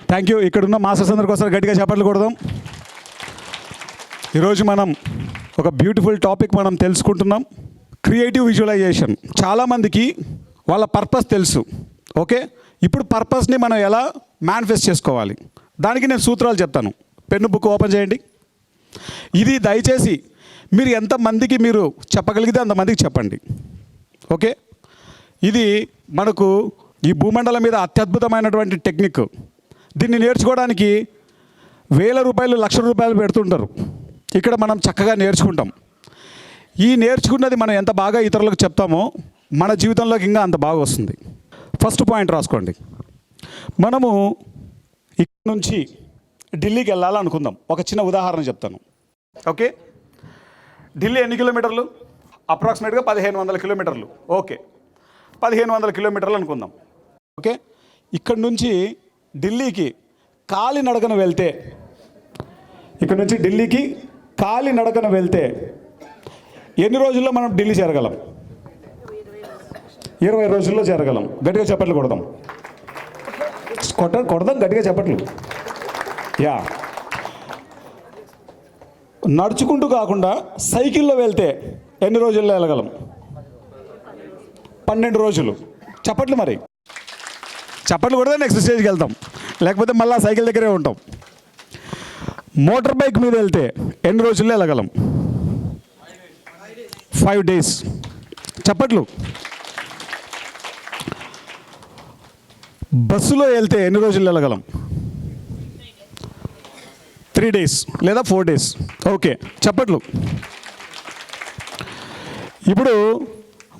Thank you. ఇక్కడున్న masters అందరి కోసం గట్టిగా చప్పట్లు కొడదాం. ఈరోజు మనం ఒక బ్యూటిఫుల్ టాపిక్ మనం తెలుసుకుంటున్నాం, క్రియేటివ్ విజువలైజేషన్. చాలామందికి వాళ్ళ పర్పస్ తెలుసు. ఓకే, ఇప్పుడు పర్పస్ని మనం ఎలా మేనిఫెస్ట్ చేసుకోవాలి, దానికి నేను సూత్రాలు చెప్తాను. పెన్ను బుక్ ఓపెన్ చేయండి. ఇది దయచేసి మీరు ఎంతమందికి మీరు చెప్పగలిగితే అంతమందికి చెప్పండి. ఓకే, ఇది మనకు ఈ భూమండలం మీద అత్యద్భుతమైనటువంటి టెక్నిక్. దీన్ని నేర్చుకోవడానికి వేల రూపాయలు, లక్షల రూపాయలు పెడుతుంటారు. ఇక్కడ మనం చక్కగా నేర్చుకుంటాం. ఈ నేర్చుకున్నది మనం ఎంత బాగా ఇతరులకు చెప్తామో మన జీవితంలోకి ఇంకా అంత బాగా వస్తుంది. ఫస్ట్ పాయింట్ రాసుకోండి. మనము ఇక్కడ నుంచి ఢిల్లీకి వెళ్ళాలనుకుందాం. ఒక చిన్న ఉదాహరణ చెప్తాను. ఓకే, ఢిల్లీ ఎన్ని కిలోమీటర్లు? అప్రాక్సిమేట్గా 1500 కిలోమీటర్లు. ఓకే, 1500 కిలోమీటర్లు అనుకుందాం. ఓకే, ఇక్కడ నుంచి ఢిల్లీకి కాలినడకన వెళ్తే, ఇక్కడ నుంచి ఢిల్లీకి కాలినడకన వెళ్తే ఎన్ని రోజుల్లో మనం ఢిల్లీ చేరగలం? 20 రోజుల్లో చేరగలం. గట్టిగా చప్పట్లు కొడదాం. కొడదాం గట్టిగా చప్పట్లు. యా, నడుచుకుంటూ కాకుండా సైకిల్లో వెళ్తే ఎన్ని రోజుల్లో వెళ్ళగలం? 12 రోజులు. చప్పట్లు. మరి చప్పట్లు కొడితే నెక్స్ట్ స్టేజ్కి వెళ్తాం, లేకపోతే మళ్ళీ సైకిల్ దగ్గరే ఉంటాం. మోటార్ బైక్ మీద వెళ్తే ఎన్ని రోజుల్లో వెళ్ళగలం? 5 days. చప్పట్లు. బస్సులో వెళ్తే ఎన్ని రోజుల్లో వెళ్ళగలం? 3 days లేదా 4 days. ఓకే, చప్పట్లు. ఇప్పుడు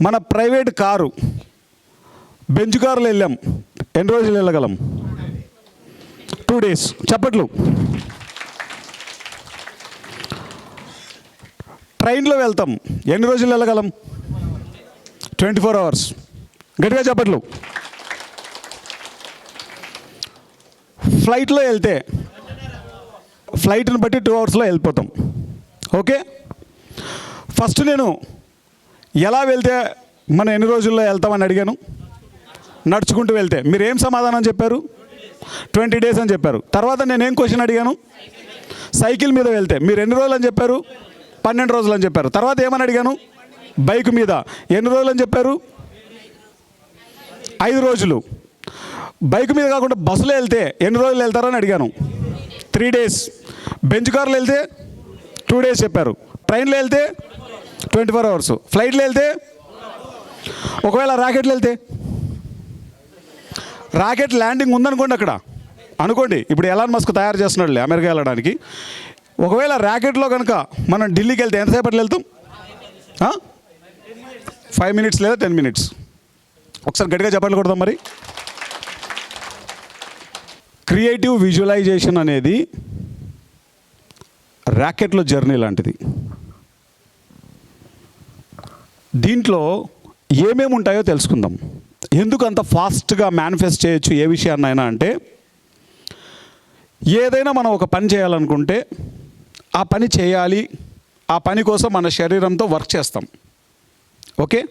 మన ప్రైవేట్ కారు, బెంచ్ కారులో వెళ్ళాం, ఎన్ని రోజులు వెళ్ళగలం? 2 days. చప్పట్లు. ట్రైన్లో వెళ్తాం, ఎన్ని రోజులు వెళ్ళగలం? 24 hours. గట్టిగా చప్పట్లు. ఫ్లైట్లో వెళ్తే ఫ్లైట్ని బట్టి 2 hours వెళ్ళిపోతాం. ఓకే, ఫస్ట్ నేను ఎలా వెళ్తే మనం ఎన్ని రోజుల్లో వెళ్తామని అడిగాను. నడుచుకుంటూ వెళ్తే మీరు ఏం సమాధానం చెప్పారు? 20 days అని చెప్పారు. తర్వాత నేనేం క్వశ్చన్ అడిగాను? సైకిల్ మీద వెళ్తే మీరు ఎన్ని రోజులు అని చెప్పారు? 12 రోజులు అని చెప్పారు. తర్వాత ఏమని అడిగాను? బైక్ మీద ఎన్ని రోజులు అని చెప్పారు? 5 రోజులు. బైక్ మీద కాకుండా బస్సులో వెళ్తే ఎన్ని రోజులు వెళ్తారని అడిగాను. 3 days. బెంచ్ కార్లో వెళ్తే 2 days చెప్పారు. ట్రైన్లో వెళ్తే 24 hours. ఫ్లైట్లో వెళ్తే, ఒకవేళ రాకెట్లో వెళ్తే, రాకెట్ ల్యాండింగ్ ఉందనుకోండి అక్కడ, అనుకోండి ఇప్పుడు ఎలాన్ మస్క్ తయారు చేస్తున్నాడులే అమెరికా వెళ్ళడానికి. ఒకవేళ ర్యాకెట్లో కనుక మనం ఢిల్లీకి వెళ్తే ఎంతసేపట్లో వెళ్తాం? 5 minutes లేదా 10 minutes. ఒకసారి గట్టిగా చెప్పట్లు కొడదాం. మరి క్రియేటివ్ విజువలైజేషన్ అనేది ర్యాకెట్లో జర్నీ లాంటిది. దీంట్లో ఏమేమి ఉంటాయో తెలుసుకుందాం. ఎందుకు అంత ఫాస్ట్గా మేనిఫెస్ట్ చేయొచ్చు ఏ విషయాన్నైనా అంటే, ఏదైనా మనం ఒక పని చేయాలనుకుంటే ఆ పని చేయాలి, ఆ పని కోసం మన శరీరంతో వర్క్ చేస్తాం. ఓకే,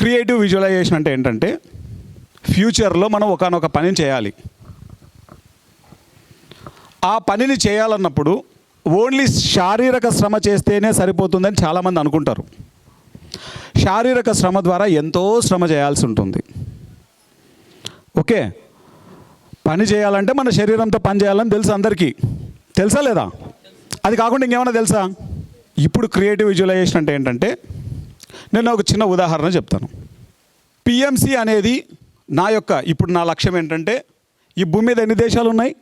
క్రియేటివ్ విజువలైజేషన్ అంటే ఏంటంటే, ఫ్యూచర్లో మనం ఒకానొక పనిని చేయాలి. ఆ పనిని చేయాలన్నప్పుడు ఓన్లీ శారీరక శ్రమ చేస్తేనే సరిపోతుందని చాలామంది అనుకుంటారు. శారీరక శ్రమ ద్వారా ఎంతో శ్రమ చేయాల్సి ఉంటుంది. ఓకే, పని చేయాలంటే మన శరీరంతో పని చేయాలని తెలుసు అందరికీ. తెలుసా లేదా? అది కాకుండా ఇంకేమైనా తెలుసా? ఇప్పుడు క్రియేటివ్ విజువలైజేషన్ అంటే ఏంటంటే, నేను ఒక చిన్న ఉదాహరణ చెప్తాను. PMC అనేది ఇప్పుడు నా లక్ష్యం ఏంటంటే, ఈ భూమి మీద ఎన్ని దేశాలు ఉన్నాయి?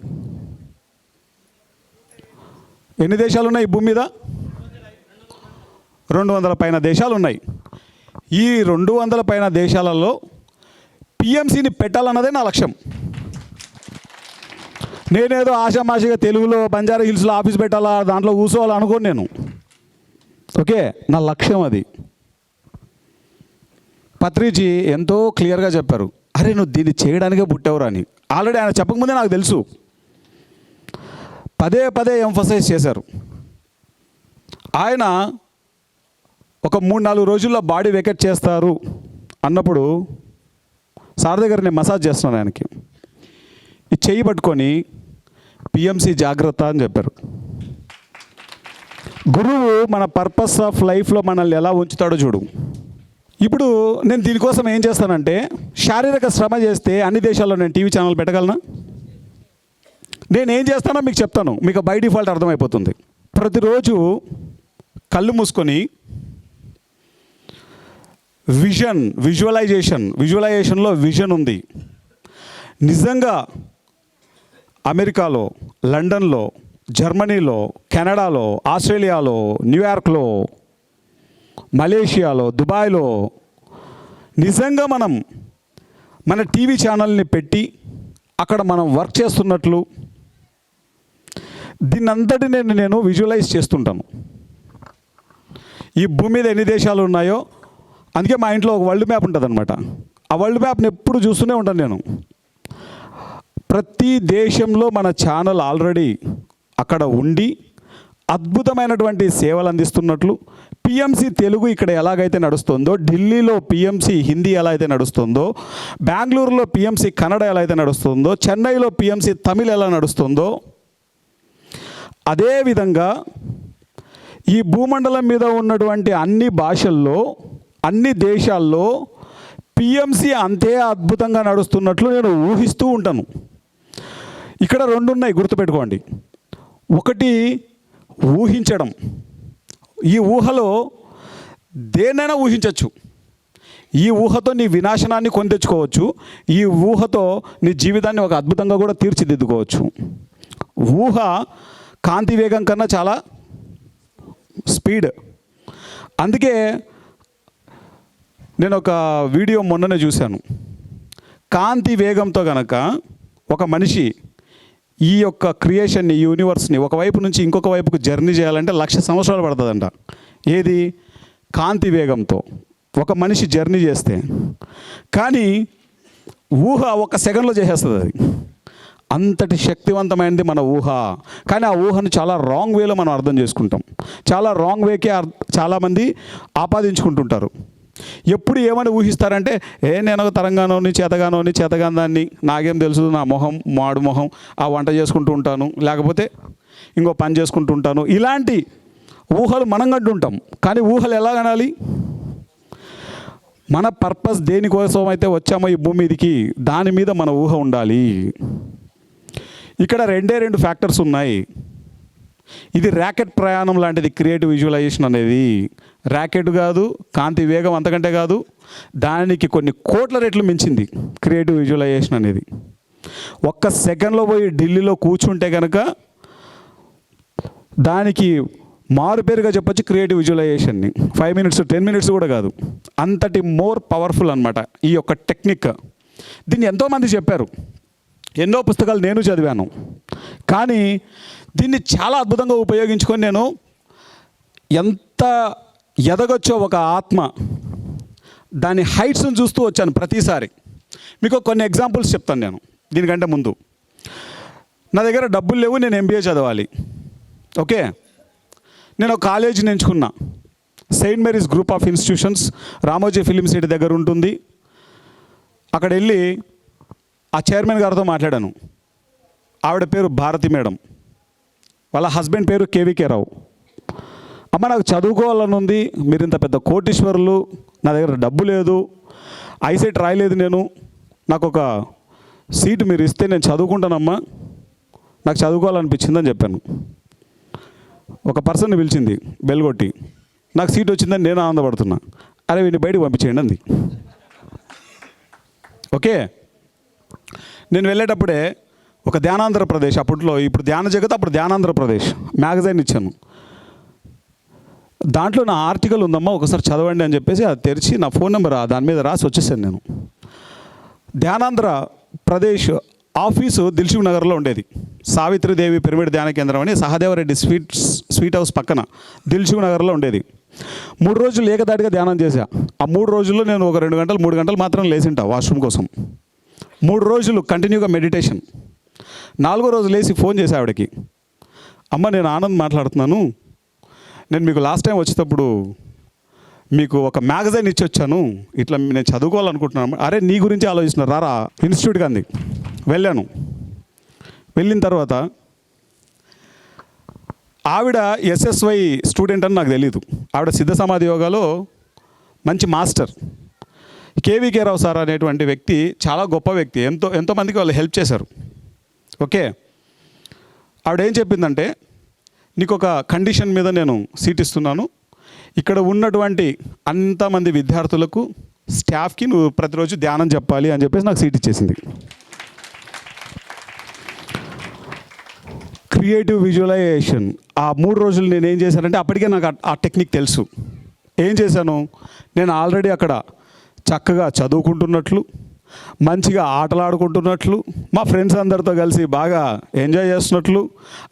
ఎన్ని దేశాలు ఉన్నాయి ఈ భూమి మీద? 200 పైన దేశాలు ఉన్నాయి. ఈ 200 పైన దేశాలలో PMCని పెట్టాలన్నదే నా లక్ష్యం. నేనేదో ఆషామాషిగా తెలుగులో బంజారా హిల్స్లో ఆఫీస్ పెట్టాలా, దాంట్లో కూర్చోవాలా అనుకోను నేను. ఓకే, నా లక్ష్యం అది. పత్రిజీ ఎంతో క్లియర్గా చెప్పారు, అరే నువ్వు దీన్ని చేయడానికే పుట్టావురా అని. ఆల్రెడీ ఆయన చెప్పకముందే నాకు తెలుసు. పదే పదే ఎంఫసైజ్ చేశారు. ఆయన ఒక 3-4 రోజుల్లో బాడీ వెకెట్ చేస్తారు అన్నప్పుడు సార్ దగ్గర నేను మసాజ్ చేస్తున్నాను ఆయనకి. ఈ చెయ్యి పట్టుకొని పిఎంసి జాగ్రత్త అని చెప్పారు. గురువు మన పర్పస్ ఆఫ్ లైఫ్లో మనల్ని ఎలా ఉంచుతాడో చూడు. ఇప్పుడు నేను దీనికోసం ఏం చేస్తానంటే, శారీరక శ్రమ చేస్తే అన్ని దేశాల్లో నేను టీవీ ఛానల్ పెట్టగలనా? నేను ఏం చేస్తానో మీకు చెప్తాను, మీకు బై డిఫాల్ట్ అర్థమైపోతుంది. ప్రతిరోజు కళ్ళు మూసుకొని విజువలైజేషన్లో విజన్ ఉంది. నిజంగా అమెరికాలో, లండన్లో, జర్మనీలో, కెనడాలో, ఆస్ట్రేలియాలో, న్యూయార్క్లో, మలేషియాలో, దుబాయ్లో నిజంగా మనం మన టీవీ ఛానల్ని పెట్టి అక్కడ మనం వర్క్ చేస్తున్నట్లు దీన్నంతటి నేను విజువలైజ్ చేస్తుంటాను. ఈ భూమి మీద ఎన్ని దేశాలు ఉన్నాయో, అందుకే మా ఇంట్లో ఒక వరల్డ్ మ్యాప్ ఉంటుంది అనమాట. ఆ వరల్డ్ మ్యాప్ని ఎప్పుడు చూస్తూనే ఉంటాను నేను. ప్రతి దేశంలో మన ఛానల్ ఆల్రెడీ అక్కడ ఉండి అద్భుతమైనటువంటి సేవలు అందిస్తున్నట్లు, పిఎంసి తెలుగు ఇక్కడ ఎలాగైతే నడుస్తుందో, ఢిల్లీలో పిఎంసి హిందీ ఎలా అయితే నడుస్తుందో, బెంగళూరులో పిఎంసి కన్నడ ఎలా అయితే నడుస్తుందో, చెన్నైలో పిఎంసి తమిళ్ ఎలా నడుస్తుందో, అదేవిధంగా ఈ భూమండలం మీద ఉన్నటువంటి అన్ని భాషల్లో, అన్ని దేశాల్లో పిఎంసి అంతే అద్భుతంగా నడుస్తున్నట్లు నేను ఊహిస్తూ ఉంటాను. ఇక్కడ రెండు ఉన్నాయి, గుర్తుపెట్టుకోండి. ఒకటి ఊహించడం. ఈ ఊహలో దేన్నైనా ఊహించవచ్చు. ఈ ఊహతో నీ వినాశనాన్ని కొని తెచ్చుకోవచ్చు. ఈ ఊహతో నీ జీవితాన్ని ఒక అద్భుతంగా కూడా తీర్చిదిద్దుకోవచ్చు. ఊహ కాంతి వేగం కన్నా చాలా స్పీడ్. అందుకే నేను ఒక వీడియో మొన్ననే చూశాను. కాంతి వేగంతో కనుక ఒక మనిషి ఈ యొక్క క్రియేషన్ని, ఈ యూనివర్స్ని ఒకవైపు నుంచి ఇంకొక వైపుకు జర్నీ చేయాలంటే 1,00,000 సంవత్సరాలు పడుతుందంట. ఏది? కాంతి వేగంతో ఒక మనిషి జర్నీ చేస్తే. కానీ ఊహ 1 సెకండ్లో చేసేస్తుంది అది. అంతటి శక్తివంతమైనది మన ఊహ. కానీ ఆ ఊహను చాలా రాంగ్ వేలో మనం అర్థం చేసుకుంటాం. చాలా రాంగ్ వేకే చాలామంది ఆపాదించుకుంటుంటారు. ఎప్పుడు ఏమని ఊహిస్తారంటే, నేను తరంగానోని చేతగాని దాన్ని, నాకేం తెలుసు, నా మొహం మాడు మొహం, ఆ వంట చేసుకుంటూ ఉంటాను, లేకపోతే ఇంకో పని చేసుకుంటూ ఉంటాను. ఇలాంటి ఊహలు మనం కంటుంటాం. కానీ ఊహలు ఎలా కనాలి? మన పర్పస్ దేనికోసం అయితే వచ్చామో ఈ భూమి మీదకి, దాని మీద మన ఊహ ఉండాలి. ఇక్కడ 2 ఫ్యాక్టర్స్ ఉన్నాయి. ఇది ర్యాకెట్ ప్రయాణం లాంటిది క్రియేటివ్ విజువలైజేషన్ అనేది. ర్యాకెట్ కాదు, కాంతి వేగం అంతకంటే కాదు, దానికి కొన్ని కోట్ల రెట్లు మించింది క్రియేటివ్ విజువలైజేషన్ అనేది. 1 సెకండ్లో పోయి ఢిల్లీలో కూర్చుంటే కనుక దానికి మారు పేరుగా చెప్పొచ్చు క్రియేటివ్ విజువలైజేషన్ని. 5 మినిట్స్ 10 మినిట్స్ కూడా కాదు, అంతటి మోర్ పవర్ఫుల్ అనమాట ఈ యొక్క టెక్నిక్. దీన్ని ఎంతోమంది చెప్పారు, ఎన్నో పుస్తకాలు నేను చదివాను. కానీ దీన్ని చాలా అద్భుతంగా ఉపయోగించుకొని నేను ఎంత ఎదగొచ్చో ఒక ఆత్మ, దాని హైట్స్ని చూస్తూ వచ్చాను ప్రతిసారి. మీకు కొన్ని ఎగ్జాంపుల్స్ చెప్తాను నేను. దీనికంటే ముందు, నా దగ్గర డబ్బులు లేవు, నేను ఎంబీఏ చదవాలి. ఓకే, నేను ఒక కాలేజీని ఎంచుకున్నా. Saint Mary's group of institutions, Ramoji Film City దగ్గర ఉంటుంది. అక్కడ వెళ్ళి ఆ చైర్మన్ గారితో మాట్లాడాను. ఆవిడ పేరు భారతి మేడం, వాళ్ళ హస్బెండ్ పేరు కేవీకే రావు. అమ్మ, నాకు చదువుకోవాలని ఉంది, మీరు ఇంత పెద్ద కోటీశ్వరులు, నా దగ్గర డబ్బు లేదు, ఐసెట్ రాయలేదు నేను, నాకు ఒక సీటు మీరు ఇస్తే నేను చదువుకుంటానమ్మా, నాకు చదువుకోవాలనిపించిందని చెప్పాను. ఒక పర్సన్ని పిలిచింది బెల్ కొట్టి, నాకు సీట్ వచ్చిందని నేను ఆనందపడుతున్నా. అరే వీడిని బయటకు పంపించేయండి అంది. ఓకే, నేను వెళ్ళేటప్పుడే ఒక ధ్యానాంధ్రప్రదేశ్, అప్పట్లో ఇప్పుడు ధ్యాన జగత్, అప్పుడు ధ్యానాంధ్రప్రదేశ్ మ్యాగజైన్ ఇచ్చాను. దాంట్లో నా ఆర్టికల్ ఉందమ్మా, ఒకసారి చదవండి అని చెప్పేసి అది తెరిచి నా ఫోన్ నెంబర్ దాని మీద రాసి వచ్చేసాను నేను. ధ్యానాంధ్రప్రదేశ్ ఆఫీసు దిల్సుఖ్ నగర్లో ఉండేది. సావిత్రిదేవి పిరమిడ్ ధ్యాన కేంద్రం అని సహదేవరెడ్డి స్వీట్ హౌస్ పక్కన దిల్సుఖ్ నగర్లో ఉండేది. 3 రోజులు ఏకదాటిగా ధ్యానం చేశా. ఆ 3 రోజుల్లో నేను ఒక 2 గంటలు 3 గంటలు మాత్రం లేచింటా వాష్రూమ్ కోసం. 3 రోజులు కంటిన్యూగా మెడిటేషన్. 4వ రోజు లేచి ఫోన్ చేసి ఆవిడకి, అమ్మ నేను ఆనంద్ మాట్లాడుతున్నాను, నేను మీకు లాస్ట్ టైం వచ్చేటప్పుడు మీకు ఒక మ్యాగజైన్ ఇచ్చి వచ్చాను, ఇట్లా నేను చదువుకోవాలనుకుంటున్నాను. అరే నీ గురించి ఆలోచిస్తున్నారు, రారా ఇన్స్టిట్యూట్కి అంది. వెళ్ళాను. వెళ్ళిన తర్వాత ఆవిడ ఎస్ఎస్వై స్టూడెంట్ అని నాకు తెలియదు. ఆవిడ సిద్ధ సమాధి యోగాలో మంచి మాస్టర్. కేవీకే రావు సార్ అనేటువంటి వ్యక్తి చాలా గొప్ప వ్యక్తి, ఎంతోమందికి వాళ్ళు హెల్ప్ చేశారు. ఓకే, ఆవిడ ఏం చెప్పిందంటే, నీకు ఒక కండిషన్ మీద నేను సీట్ ఇస్తున్నాను, ఇక్కడ ఉన్నటువంటి అంతమంది విద్యార్థులకు స్టాఫ్కి నువ్వు ప్రతిరోజు ధ్యానం చెప్పాలి అని చెప్పేసి నాకు సీట్ ఇచ్చేసింది. క్రియేటివ్ విజువలైజేషన్ ఆ 3 రోజులు నేను ఏం చేశానంటే, అప్పటికే నాకు ఆ టెక్నిక్ తెలుసు. ఏం చేశాను, నేను ఆల్రెడీ అక్కడ చక్కగా చదువుకుంటున్నట్లు, మంచిగా ఆటలాడుకుంటున్నట్లు, మా ఫ్రెండ్స్ అందరితో కలిసి బాగా ఎంజాయ్ చేస్తున్నట్లు,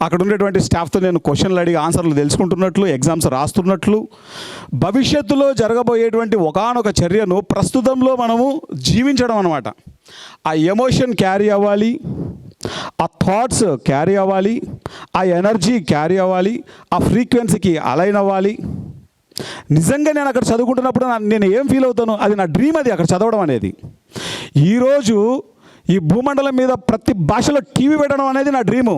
అక్కడ ఉండేటువంటి స్టాఫ్తో నేను క్వశ్చన్లు అడిగి ఆన్సర్లు తెలుసుకుంటున్నట్లు, ఎగ్జామ్స్ రాస్తున్నట్లు, భవిష్యత్తులో జరగబోయేటువంటి ఒకానొక చర్యను ప్రస్తుతంలో మనము జీవించడం అన్నమాట. ఆ ఎమోషన్ క్యారీ అవ్వాలి, ఆ థాట్స్ క్యారీ అవ్వాలి, ఆ ఎనర్జీ క్యారీ అవ్వాలి, ఆ ఫ్రీక్వెన్సీకి అలైన్ అవ్వాలి. నిజంగా నేను అక్కడ చదువుకుంటున్నప్పుడు నేను ఏం ఫీల్ అవుతాను, అది నా డ్రీమ్, అది అక్కడ చదవడం అనేది. ఈరోజు ఈ భూమండలం మీద ప్రతి భాషలో టీవీ పెట్టడం అనేది నా డ్రీము.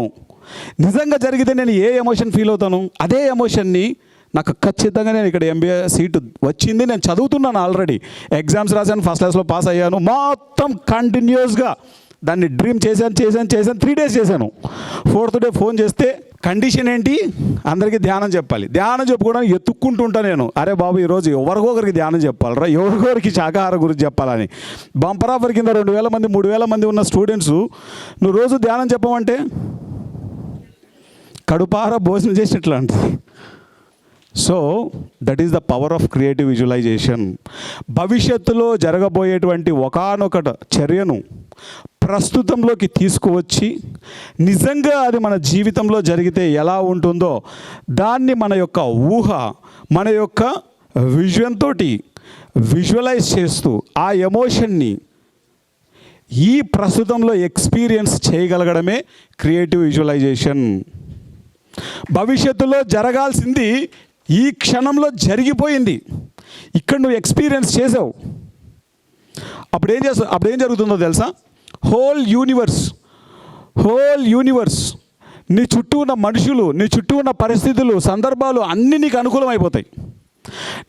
నిజంగా జరిగితే నేను ఏ ఎమోషన్ ఫీల్ అవుతాను, అదే ఎమోషన్ని నాకు ఖచ్చితంగా నేను ఇక్కడ MBA సీటు వచ్చింది, నేను చదువుతున్నాను, ఆల్రెడీ ఎగ్జామ్స్ రాశాను, ఫస్ట్ క్లాస్లో పాస్ అయ్యాను, మొత్తం కంటిన్యూస్గా దాన్ని డ్రీమ్ చేశాను 3 days చేశాను. 4th day ఫోన్ చేస్తే కండిషన్ ఏంటి, అందరికీ ధ్యానం చెప్పాలి. ధ్యానం చెప్పుకోవడానికి ఎత్తుక్కుంటుంటా నేను. అరే బాబు, ఈరోజు ఎవరికొకరికి ధ్యానం చెప్పాలరా, ఎవరికొకరికి శాకాహారం గురించి చెప్పాలని. బంపర్ ఆఫర్ కింద 2000 మంది 3000 మంది ఉన్న స్టూడెంట్స్ నువ్వు రోజు ధ్యానం చెప్పమంటే కడుపార భోజనం చేసినట్లు అంటుంది. So that is the power of creative visualization. భవిష్యత్తులో జరగబోయేటువంటి ఒకానొక చర్యను ప్రస్తుతంలోకి తీసుకువచ్చి, నిజంగా అది మన జీవితంలో జరిగితే ఎలా ఉంటుందో దాన్ని మన యొక్క ఊహ, మన యొక్క విజన్ తోటి విజువలైజ్ చేస్తూ ఆ ఎమోషన్ని ఈ ప్రస్తుతంలో ఎక్స్పీరియన్స్ చేయగలగడమే క్రియేటివ్ విజువలైజేషన్. భవిష్యత్తులో జరగాల్సింది ఈ క్షణంలో జరిగిపోయింది, ఇక్కడ నువ్వు ఎక్స్పీరియన్స్ చేసావు. అప్పుడు ఏం జరుగుతుందో తెలుసా, హోల్ యూనివర్స్ నీ చుట్టూ ఉన్న మనుషులు, నీ చుట్టూ ఉన్న పరిస్థితులు, సందర్భాలు అన్నీ నీకు అనుకూలం అయిపోతాయి.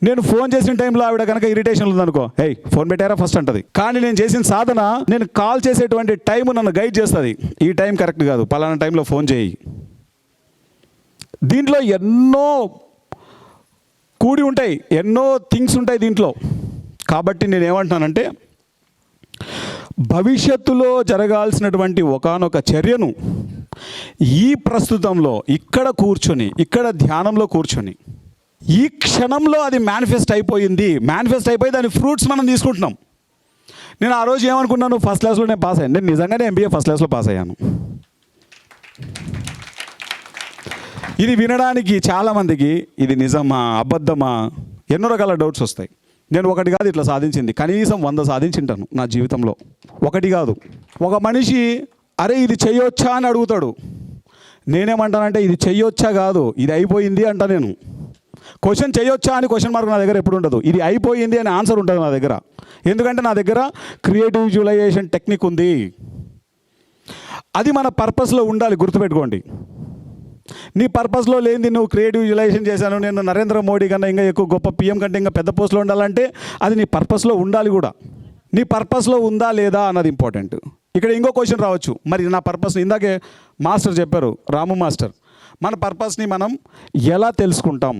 నేను ఫోన్ చేసిన టైంలో ఆవిడ కనుక ఇరిటేషన్ ఉందనుకో, ఏయ్ ఫోన్ పెట్టారా ఫస్ట్ అంటది. కానీ నేను చేసిన సాధన, నేను కాల్ చేసేటువంటి టైం నన్ను గైడ్ చేస్తుంది. ఈ టైం కరెక్ట్ కాదు, పలానా టైంలో ఫోన్ చేయి. దీంట్లో ఎన్నో కూడి ఉంటాయి, ఎన్నో థింగ్స్ ఉంటాయి దీంట్లో. కాబట్టి నేను ఏమంటున్నానంటే, భవిష్యత్తులో జరగాల్సినటువంటి ఒకానొక చర్యను ఈ ప్రస్తుతంలో ఇక్కడ కూర్చొని, ఇక్కడ ధ్యానంలో కూర్చొని, ఈ క్షణంలో అది మేనిఫెస్ట్ అయిపోయి దాని ఫ్రూట్స్ మనం తీసుకుంటున్నాం. నేను ఆ రోజు ఏమనుకున్నాను, ఫస్ట్ క్లాస్లో నేను పాస్ అయ్యాను. నేను నిజంగానే MBA ఫస్ట్ క్లాస్లో పాస్ అయ్యాను. ఇది వినడానికి చాలామందికి ఇది నిజమా అబద్ధమా ఎన్నో రకాల డౌట్స్ వస్తాయి. నేను ఒకటి కాదు ఇట్లా సాధించింది, కనీసం 100 సాధించింటాను నా జీవితంలో. ఒకటి కాదు. ఒక మనిషి అరే ఇది చెయ్యొచ్చా అని అడుగుతాడు. నేనేమంటానంటే ఇది చెయ్యొచ్చా కాదు, ఇది అయిపోయింది అంట. నేను క్వశ్చన్ చేయొచ్చా అని క్వశ్చన్ మార్క్ నా దగ్గర ఎప్పుడు ఉండదు, ఇది అయిపోయింది అనే ఆన్సర్ ఉంటుంది నా దగ్గర. ఎందుకంటే నా దగ్గర క్రియేటివ్ విజువలైజేషన్ టెక్నిక్ ఉంది. అది మన పర్పస్లో ఉండాలి, గుర్తుపెట్టుకోండి. నీ పర్పస్లో లేనిది నువ్వు క్రియేటివ్ విజువలైజేషన్ చేశాను, నేను నరేంద్ర మోడీ కన్నా ఇంకా ఎక్కువ గొప్ప PM కంటే ఇంకా పెద్ద పోస్ట్లో ఉండాలంటే అది నీ పర్పస్లో ఉండాలి కూడా. నీ పర్పస్లో ఉందా లేదా అన్నది ఇంపార్టెంట్. ఇక్కడ ఇంకో క్వశ్చన్ రావచ్చు, మరి నా పర్పస్ని, ఇందాకే మాస్టర్ చెప్పారు, రాము మాస్టర్, మన పర్పస్ని మనం ఎలా తెలుసుకుంటాం?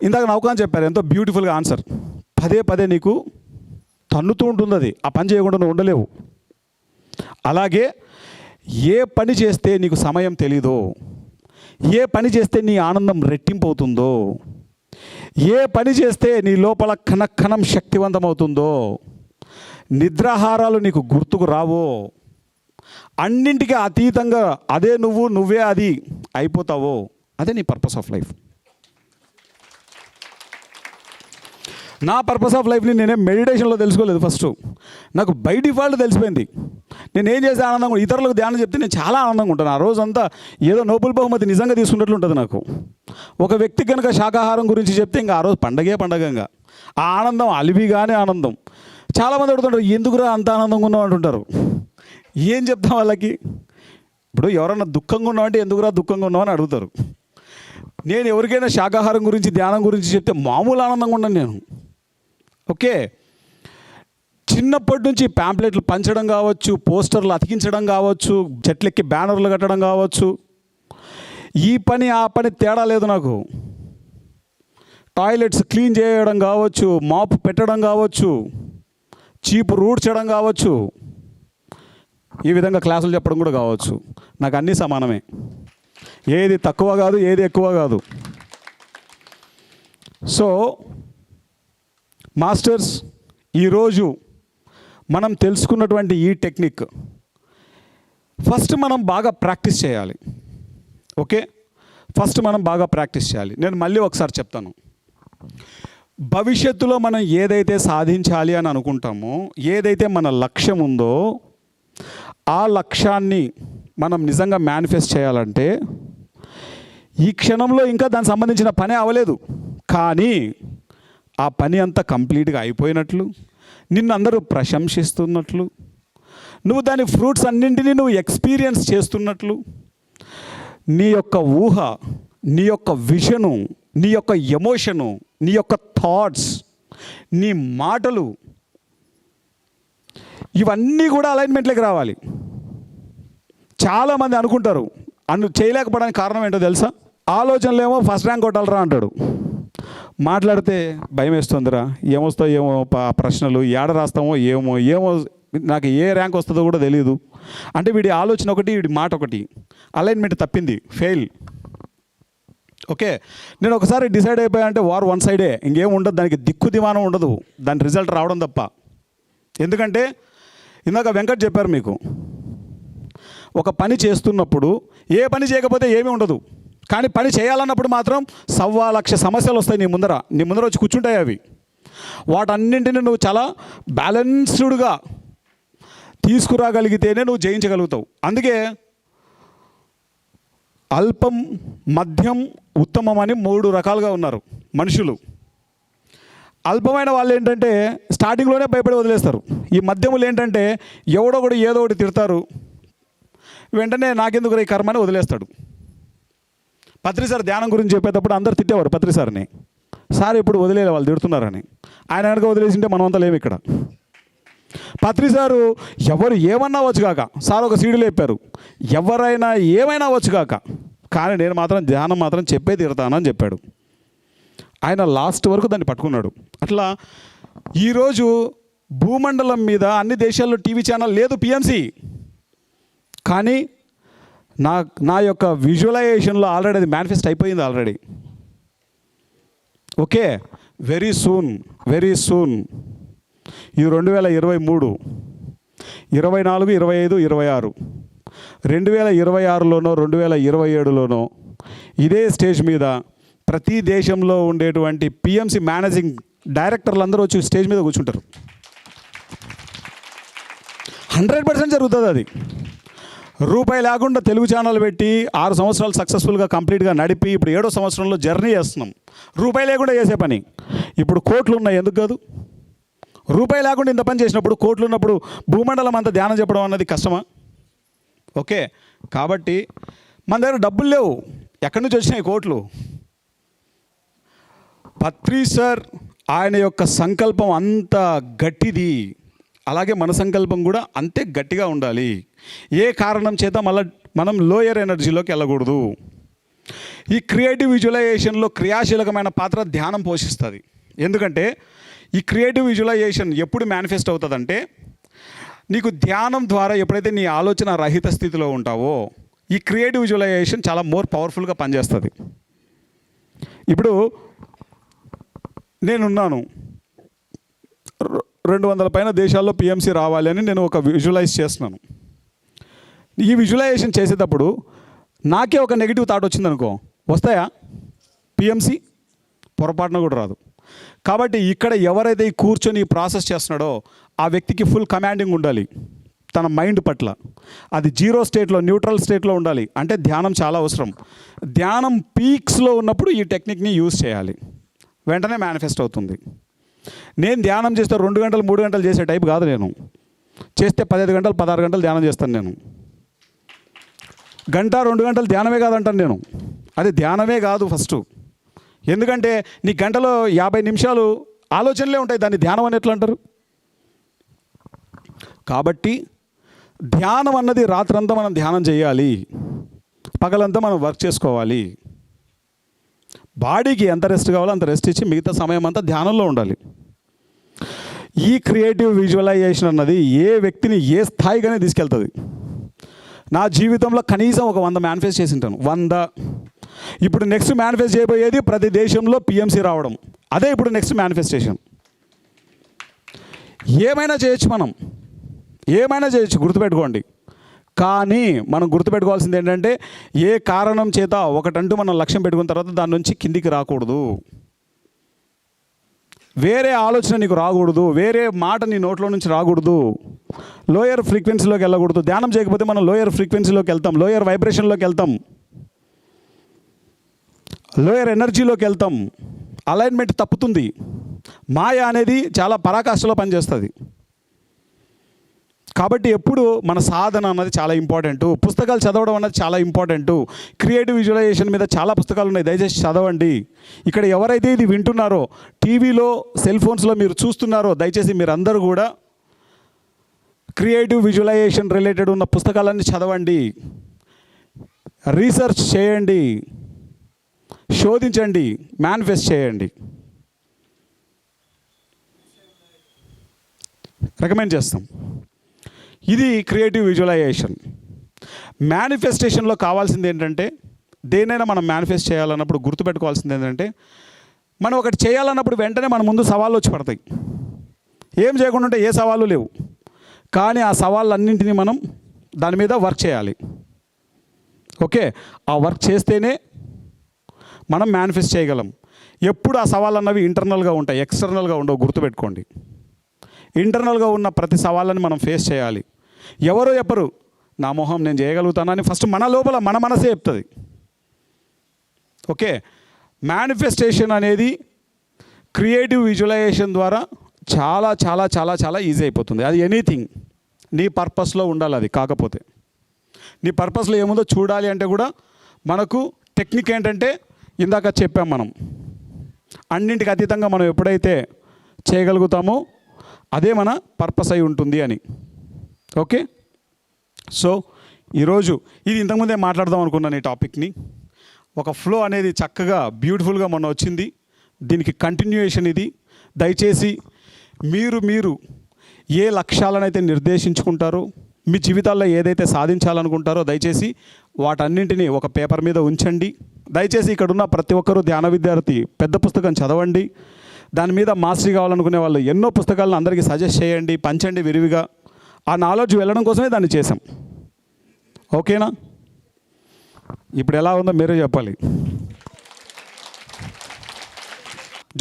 ఇందాక నౌకాన్ చెప్పారు, ఎంతో బ్యూటిఫుల్గా ఆన్సర్. పదే నీకు తన్నుతూ ఉంటుంది, అది ఆ పని చేయకుండా నువ్వు ఉండలేవు. అలాగే ఏ పని చేస్తే నీకు సమయం తెలీదో, ఏ పని చేస్తే నీ ఆనందం రెట్టింపు అవుతుందో, ఏ పని చేస్తే నీ లోపల కణకణం శక్తివంతమవుతుందో, నిద్రాహారాలు నీకు గుర్తుకు రావో, అన్నింటికీ అతీతంగా అదే నువ్వే అది అయిపోతావో, అదే నీ పర్పస్ ఆఫ్ లైఫ్. నా పర్పస్ ఆఫ్ లైఫ్ని నేనే మెడిటేషన్లో తెలుసుకోలేదు. ఫస్ట్ నాకు బై డిఫాల్ట్ తెలిసిపోయింది. నేను ఏం చేసే ఆనందంగా ఇతరులకు ధ్యానం చెప్తే నేను చాలా ఆనందంగా ఉంటాను. ఆ రోజంతా ఏదో నోబెల్ బహుమతి నిజంగా తీసుకున్నట్లు ఉంటుంది నాకు. ఒక వ్యక్తి కనుక శాకాహారం గురించి చెప్తే ఇంకా ఆ రోజు పండగంగా ఆ ఆనందం అలివిగానే ఆనందం. చాలామంది అడుగుతుంటారు, ఎందుకురా అంత ఆనందంగా ఉన్నావు అంటుంటారు. ఏం చెప్తాం వాళ్ళకి? ఇప్పుడు ఎవరన్నా దుఃఖంగా ఉన్నావు అంటే ఎందుకురా దుఃఖంగా ఉన్నావు అని అడుగుతారు. నేను ఎవరికైనా శాకాహారం గురించి ధ్యానం గురించి చెప్తే మామూలు ఆనందంగా ఉన్నాను నేను. ఓకే, చిన్నప్పటి నుంచి ప్యాంప్లెట్లు పంచడం కావచ్చు, పోస్టర్లు అతికించడం కావచ్చు, చెట్లెక్కి బ్యానర్లు కట్టడం కావచ్చు, ఈ పని ఆ పని తేడా లేదు నాకు. టాయిలెట్స్ క్లీన్ చేయడం కావచ్చు, మాపు పెట్టడం కావచ్చు, చీపు రూడ్చడం కావచ్చు, ఈ విధంగా క్లాసులు చెప్పడం కూడా కావచ్చు. నాకు అన్నీ సమానమే. ఏది తక్కువ కాదు, ఏది ఎక్కువ కాదు. సో మాస్టర్స్, ఈరోజు మనం తెలుసుకున్నటువంటి ఈ టెక్నిక్ ఫస్ట్ మనం బాగా ప్రాక్టీస్ చేయాలి. ఓకే, ఫస్ట్ మనం బాగా ప్రాక్టీస్ చేయాలి. నేను మళ్ళీ ఒకసారి చెప్తాను. భవిష్యత్తులో మనం ఏదైతే సాధించాలి అని అనుకుంటామో, ఏదైతే మన లక్ష్యం ఉందో, ఆ లక్ష్యాన్ని మనం నిజంగా మేనిఫెస్ట్ చేయాలంటే ఈ క్షణంలో ఇంకా దానికి సంబంధించిన పని అవ్వలేదు, కానీ ఆ పని అంతా కంప్లీట్గా అయిపోయినట్లు, నిన్ను అందరూ ప్రశంసిస్తున్నట్లు, నువ్వు దాని ఫ్రూట్స్ అన్నింటినీ నువ్వు ఎక్స్పీరియన్స్ చేస్తున్నట్లు, నీ యొక్క ఊహ, నీ యొక్క విజను, నీ యొక్క ఎమోషను, నీ యొక్క థాట్స్, నీ మాటలు, ఇవన్నీ కూడా అలైన్మెంట్లోకి రావాలి. చాలామంది అనుకుంటారు, చేయలేకపోవడానికి కారణం ఏంటో తెలుసా? ఆలోచనలు ఏమో ఫస్ట్ ర్యాంక్ కొట్టాలరా అంటాడు, మాట్లాడితే భయం వేస్తుందిరా, ఏమొస్తాయో ఏమో ప్రశ్నలు, ఏడ రాస్తామో ఏమో నాకు ఏ ర్యాంక్ వస్తుందో కూడా తెలియదు అంటే వీడి ఆలోచన ఒకటి, వీడి మాట ఒకటి, అలైన్మెంట్ తప్పింది, ఫెయిల్. ఓకే, నేను ఒకసారి డిసైడ్ అయిపోయా అంటే వార్ వన్ సైడే, ఇంకేం ఉండదు, దానికి దిక్కు దిమానం ఉండదు, దాని రిజల్ట్ రావడం తప్ప. ఎందుకంటే ఇందాక వెంకట్ చెప్పారు మీకు, ఒక పని చేస్తున్నప్పుడు ఏ పని చేయకపోతే ఏమీ ఉండదు, కానీ పని చేయాలన్నప్పుడు మాత్రం 1,00,000 సమస్యలు వస్తాయి నీ ముందర వచ్చి కూర్చుంటాయి. అవి వాటన్నింటినీ నువ్వు చాలా బ్యాలెన్స్డ్గా తీసుకురాగలిగితేనే నువ్వు జయించగలుగుతావు. అందుకే అల్పం, మధ్యం, ఉత్తమం అని 3 రకాలుగా ఉన్నారు మనుషులు. అల్పమైన వాళ్ళు ఏంటంటే స్టార్టింగ్లోనే భయపడి వదిలేస్తారు. ఈ మధ్యములు ఏంటంటే ఎవడో కూడా ఏదో ఒకటి తిడతారు, వెంటనే నాకెందుకు ఈ కర్మ అని వదిలేస్తాడు. పత్రి సార్ ధ్యానం గురించి చెప్పేటప్పుడు అందరు తిట్టేవారు పత్రి సార్ని, సార్ ఎప్పుడు వదిలేలే వాళ్ళు తిడుతున్నారని. ఆయన కనుక వదిలేసింటే మనం అంతా లేము ఇక్కడ. పత్రి సారు ఎవరు ఏమన్నా వచ్చు కాక, సార్ ఒక సీడీలో చెప్పారు, ఎవరైనా ఏమైనా వచ్చు కాక, కానీ నేను మాత్రం ధ్యానం మాత్రం చెప్పే తీరుతానని చెప్పాడు. ఆయన లాస్ట్ వరకు దాన్ని పట్టుకున్నాడు. అట్లా ఈరోజు భూమండలం మీద అన్ని దేశాల్లో టీవీ ఛానల్ లేదు, పిఎంసి, కానీ నా యొక్క విజువలైజేషన్లో ఆల్రెడీ అది మేనిఫెస్ట్ అయిపోయింది ఆల్రెడీ. ఓకే, వెరీ సూన్ ఈ 2023, 24, 25, 26, 2026లోనో 2027లోనో ఇదే స్టేజ్ మీద ప్రతి దేశంలో ఉండేటువంటి పిఎంసి మేనేజింగ్ డైరెక్టర్లు అందరూ వచ్చి స్టేజ్ మీద కూర్చుంటారు. 100% జరుగుతుంది అది. రూపాయి లేకుండా తెలుగు ఛానల్ పెట్టి 6 సంవత్సరాలు సక్సెస్ఫుల్గా కంప్లీట్గా నడిపి ఇప్పుడు 7వ సంవత్సరంలో జర్నీ చేస్తున్నాం. రూపాయి లేకుండా చేసే పని. ఇప్పుడు కోట్లు ఉన్నాయి, ఎందుకు కాదు? రూపాయి లేకుండా ఇంత పని చేసినప్పుడు, కోట్లు ఉన్నప్పుడు భూమండలం అంతా ధ్యానం చెప్పడం అన్నది కష్టమా? ఓకే, కాబట్టి మన దగ్గర డబ్బులు లేవు, ఎక్కడి నుంచి వచ్చినాయి కోట్లు? పత్రి సార్ ఆయన యొక్క సంకల్పం అంత గట్టిది, అలాగే మన సంకల్పం కూడా అంతే గట్టిగా ఉండాలి. ఏ కారణం చేత మనం లోయర్ ఎనర్జీలోకి వెళ్ళకూడదు. ఈ క్రియేటివ్ విజువలైజేషన్లో క్రియాశీలకమైన పాత్ర ధ్యానం పోషిస్తుంది. ఎందుకంటే ఈ క్రియేటివ్ విజువలైజేషన్ ఎప్పుడు మేనిఫెస్ట్ అవుతుందంటే, నీకు ధ్యానం ద్వారా ఎప్పుడైతే నీ ఆలోచన రహిత స్థితిలో ఉంటావో ఈ క్రియేటివ్ విజువలైజేషన్ చాలా మోర్ పవర్ఫుల్గా పనిచేస్తుంది. ఇప్పుడు నేనున్నాను, 200 పైన దేశాల్లో పిఎంసి రావాలి అని నేను ఒక విజువలైజ్ చేస్తున్నాను. ఈ విజువలైజేషన్ చేసేటప్పుడు నాకే ఒక నెగిటివ్ థాట్ వచ్చిందనుకో, వస్తాయా పిఎంసి? పొరపాటున కూడా రాదు. కాబట్టి ఇక్కడ ఎవరైతే ఈ కూర్చొని ప్రాసెస్ చేస్తున్నాడో ఆ వ్యక్తికి ఫుల్ కమాండింగ్ ఉండాలి. తన మైండ్ పట్ల. అది జీరో స్టేట్లో, న్యూట్రల్ స్టేట్లో ఉండాలి. అంటే ధ్యానం చాలా అవసరం. ధ్యానం పీక్స్లో ఉన్నప్పుడు ఈ టెక్నిక్ని యూజ్ చేయాలి, వెంటనే మేనిఫెస్ట్ అవుతుంది. నేను ధ్యానం చేస్తే 2 గంటలు 3 గంటలు చేసే టైప్ కాదు. నేను చేస్తే 15 గంటలు 16 గంటలు ధ్యానం చేస్తాను. నేను గంట 2 గంటలు ధ్యానమే కాదంటాను నేను. అది ధ్యానమే కాదు ఫస్ట్. ఎందుకంటే నీ గంటలో 50 నిమిషాలు ఆలోచనలే ఉంటాయి, దాన్ని ధ్యానం అని ఎట్లా అంటారు? కాబట్టి ధ్యానం అన్నది రాత్రంతా మనం ధ్యానం చేయాలి, పగలంతా మనం వర్క్ చేసుకోవాలి. బాడీకి ఎంత రెస్ట్ కావాలో అంత రెస్ట్ ఇచ్చి మిగతా సమయం అంతా ధ్యానంలో ఉండాలి. ఈ క్రియేటివ్ విజువలైజేషన్ అన్నది ఏ వ్యక్తిని ఏ స్థాయిగానే తీసుకెళ్తుంది. నా జీవితంలో కనీసం ఒక 100 మేనిఫెస్ట్ చేసి ఉంటాను. 100. ఇప్పుడు నెక్స్ట్ మేనిఫెస్ట్ చేయబోయేది ప్రతి దేశంలో పిఎంసి రావడం. అదే ఇప్పుడు నెక్స్ట్ మేనిఫెస్టేషన్. ఏమైనా చేయొచ్చు, మనం ఏమైనా చేయొచ్చు, గుర్తుపెట్టుకోండి. కానీ మనం గుర్తుపెట్టుకోవాల్సింది ఏంటంటే, ఏ కారణం చేత ఒకటంటూ మనం లక్ష్యం పెట్టుకున్న తర్వాత దాని నుంచి కిందికి రాకూడదు. వేరే ఆలోచన నీకు రాకూడదు, వేరే మాట నీ నోట్లో నుంచి రాకూడదు, లోయర్ ఫ్రీక్వెన్సీలోకి వెళ్ళకూడదు. ధ్యానం చేయకపోతే మనం లోయర్ ఫ్రీక్వెన్సీలోకి వెళ్తాం, లోయర్ వైబ్రేషన్లోకి వెళ్తాం, లోయర్ ఎనర్జీలోకి వెళ్తాం. అలైన్మెంట్ తప్పుతుంది. మాయ అనేది చాలా పరాకాష్ఠలో పనిచేస్తుంది. కాబట్టి ఎప్పుడు మన సాధన అన్నది చాలా ఇంపార్టెంట్. పుస్తకాలు చదవడం అన్నది చాలా ఇంపార్టెంట్. క్రియేటివ్ విజువలైజేషన్ మీద చాలా పుస్తకాలు ఉన్నాయి, దయచేసి చదవండి. ఇక్కడ ఎవరైతే ఇది వింటున్నారో, టీవీలో సెల్ ఫోన్స్లో మీరు చూస్తున్నారో, దయచేసి మీరందరూ కూడా క్రియేటివ్ విజువలైజేషన్ రిలేటెడ్ ఉన్న పుస్తకాలన్నీ చదవండి, రీసెర్చ్ చేయండి, శోధించండి, మేనిఫెస్ట్ చేయండి. రికమెండ్ చేస్తాం. ఇది క్రియేటివ్ విజువలైజేషన్. మేనిఫెస్టేషన్లో కావాల్సింది ఏంటంటే, దేనైనా మనం మేనిఫెస్ట్ చేయాలన్నప్పుడు గుర్తుపెట్టుకోవాల్సింది ఏంటంటే, మనం ఒకటి చేయాలన్నప్పుడు వెంటనే మన ముందు సవాళ్ళు వచ్చి పడతాయి. ఏం చేయకుండా ఉంటే ఏ సవాళ్ళు లేవు. కానీ ఆ సవాళ్ళన్నింటినీ మనం దాని మీద వర్క్ చేయాలి. ఓకే, ఆ వర్క్ చేస్తేనే మనం మేనిఫెస్ట్ చేయగలం. ఎప్పుడు ఆ సవాళ్ళు అన్నవి ఇంటర్నల్గా ఉంటాయి, ఎక్స్టర్నల్గా ఉండవు, గుర్తుపెట్టుకోండి. ఇంటర్నల్గా ఉన్న ప్రతి సవాళ్ళని మనం ఫేస్ చేయాలి. ఎవరో చెప్పరు నా మొహం నేను చేయగలుగుతానని, ఫస్ట్ మన లోపల మన మనసే చెప్తుంది. ఓకే, మేనిఫెస్టేషన్ అనేది క్రియేటివ్ విజువలైజేషన్ ద్వారా చాలా చాలా చాలా చాలా ఈజీ అయిపోతుంది. అది ఎనీథింగ్ నీ పర్పస్లో ఉండాలి. అది కాకపోతే నీ పర్పస్లో ఏముందో చూడాలి అంటే కూడా మనకు టెక్నిక్ ఏంటంటే, ఇందాక చెప్పాం, మనం అన్నింటికి అతీతంగా మనం ఎప్పుడైతే చేయగలుగుతామో అదే మన పర్పస్ అయి ఉంటుంది అని. ఓకే, సో ఈరోజు ఇది ఇంతకుముందే మాట్లాడదాం అనుకున్నాను ఈ టాపిక్ని. ఒక ఫ్లో అనేది చక్కగా బ్యూటిఫుల్గా మొన్న వచ్చింది. దీనికి కంటిన్యూయేషన్ ఇది. దయచేసి మీరు ఏ లక్ష్యాలనైతే నిర్దేశించుకుంటారో, మీ జీవితాల్లో ఏదైతే సాధించాలనుకుంటారో, దయచేసి వాటన్నింటినీ ఒక పేపర్ మీద ఉంచండి. దయచేసి ఇక్కడున్న ప్రతి ఒక్కరూ ధ్యాన విద్యార్థి పెద్ద పుస్తకం చదవండి. దాని మీద మాస్టరీ కావాలనుకునే వాళ్ళు ఎన్నో పుస్తకాలను అందరికీ సజెస్ట్ చేయండి, పంచండి విరివిగా. ఆ నాలెడ్జ్ వెళ్ళడం కోసమే దాన్ని చేసాం. ఓకేనా? ఇప్పుడు ఎలా ఉందో మీరే చెప్పాలి.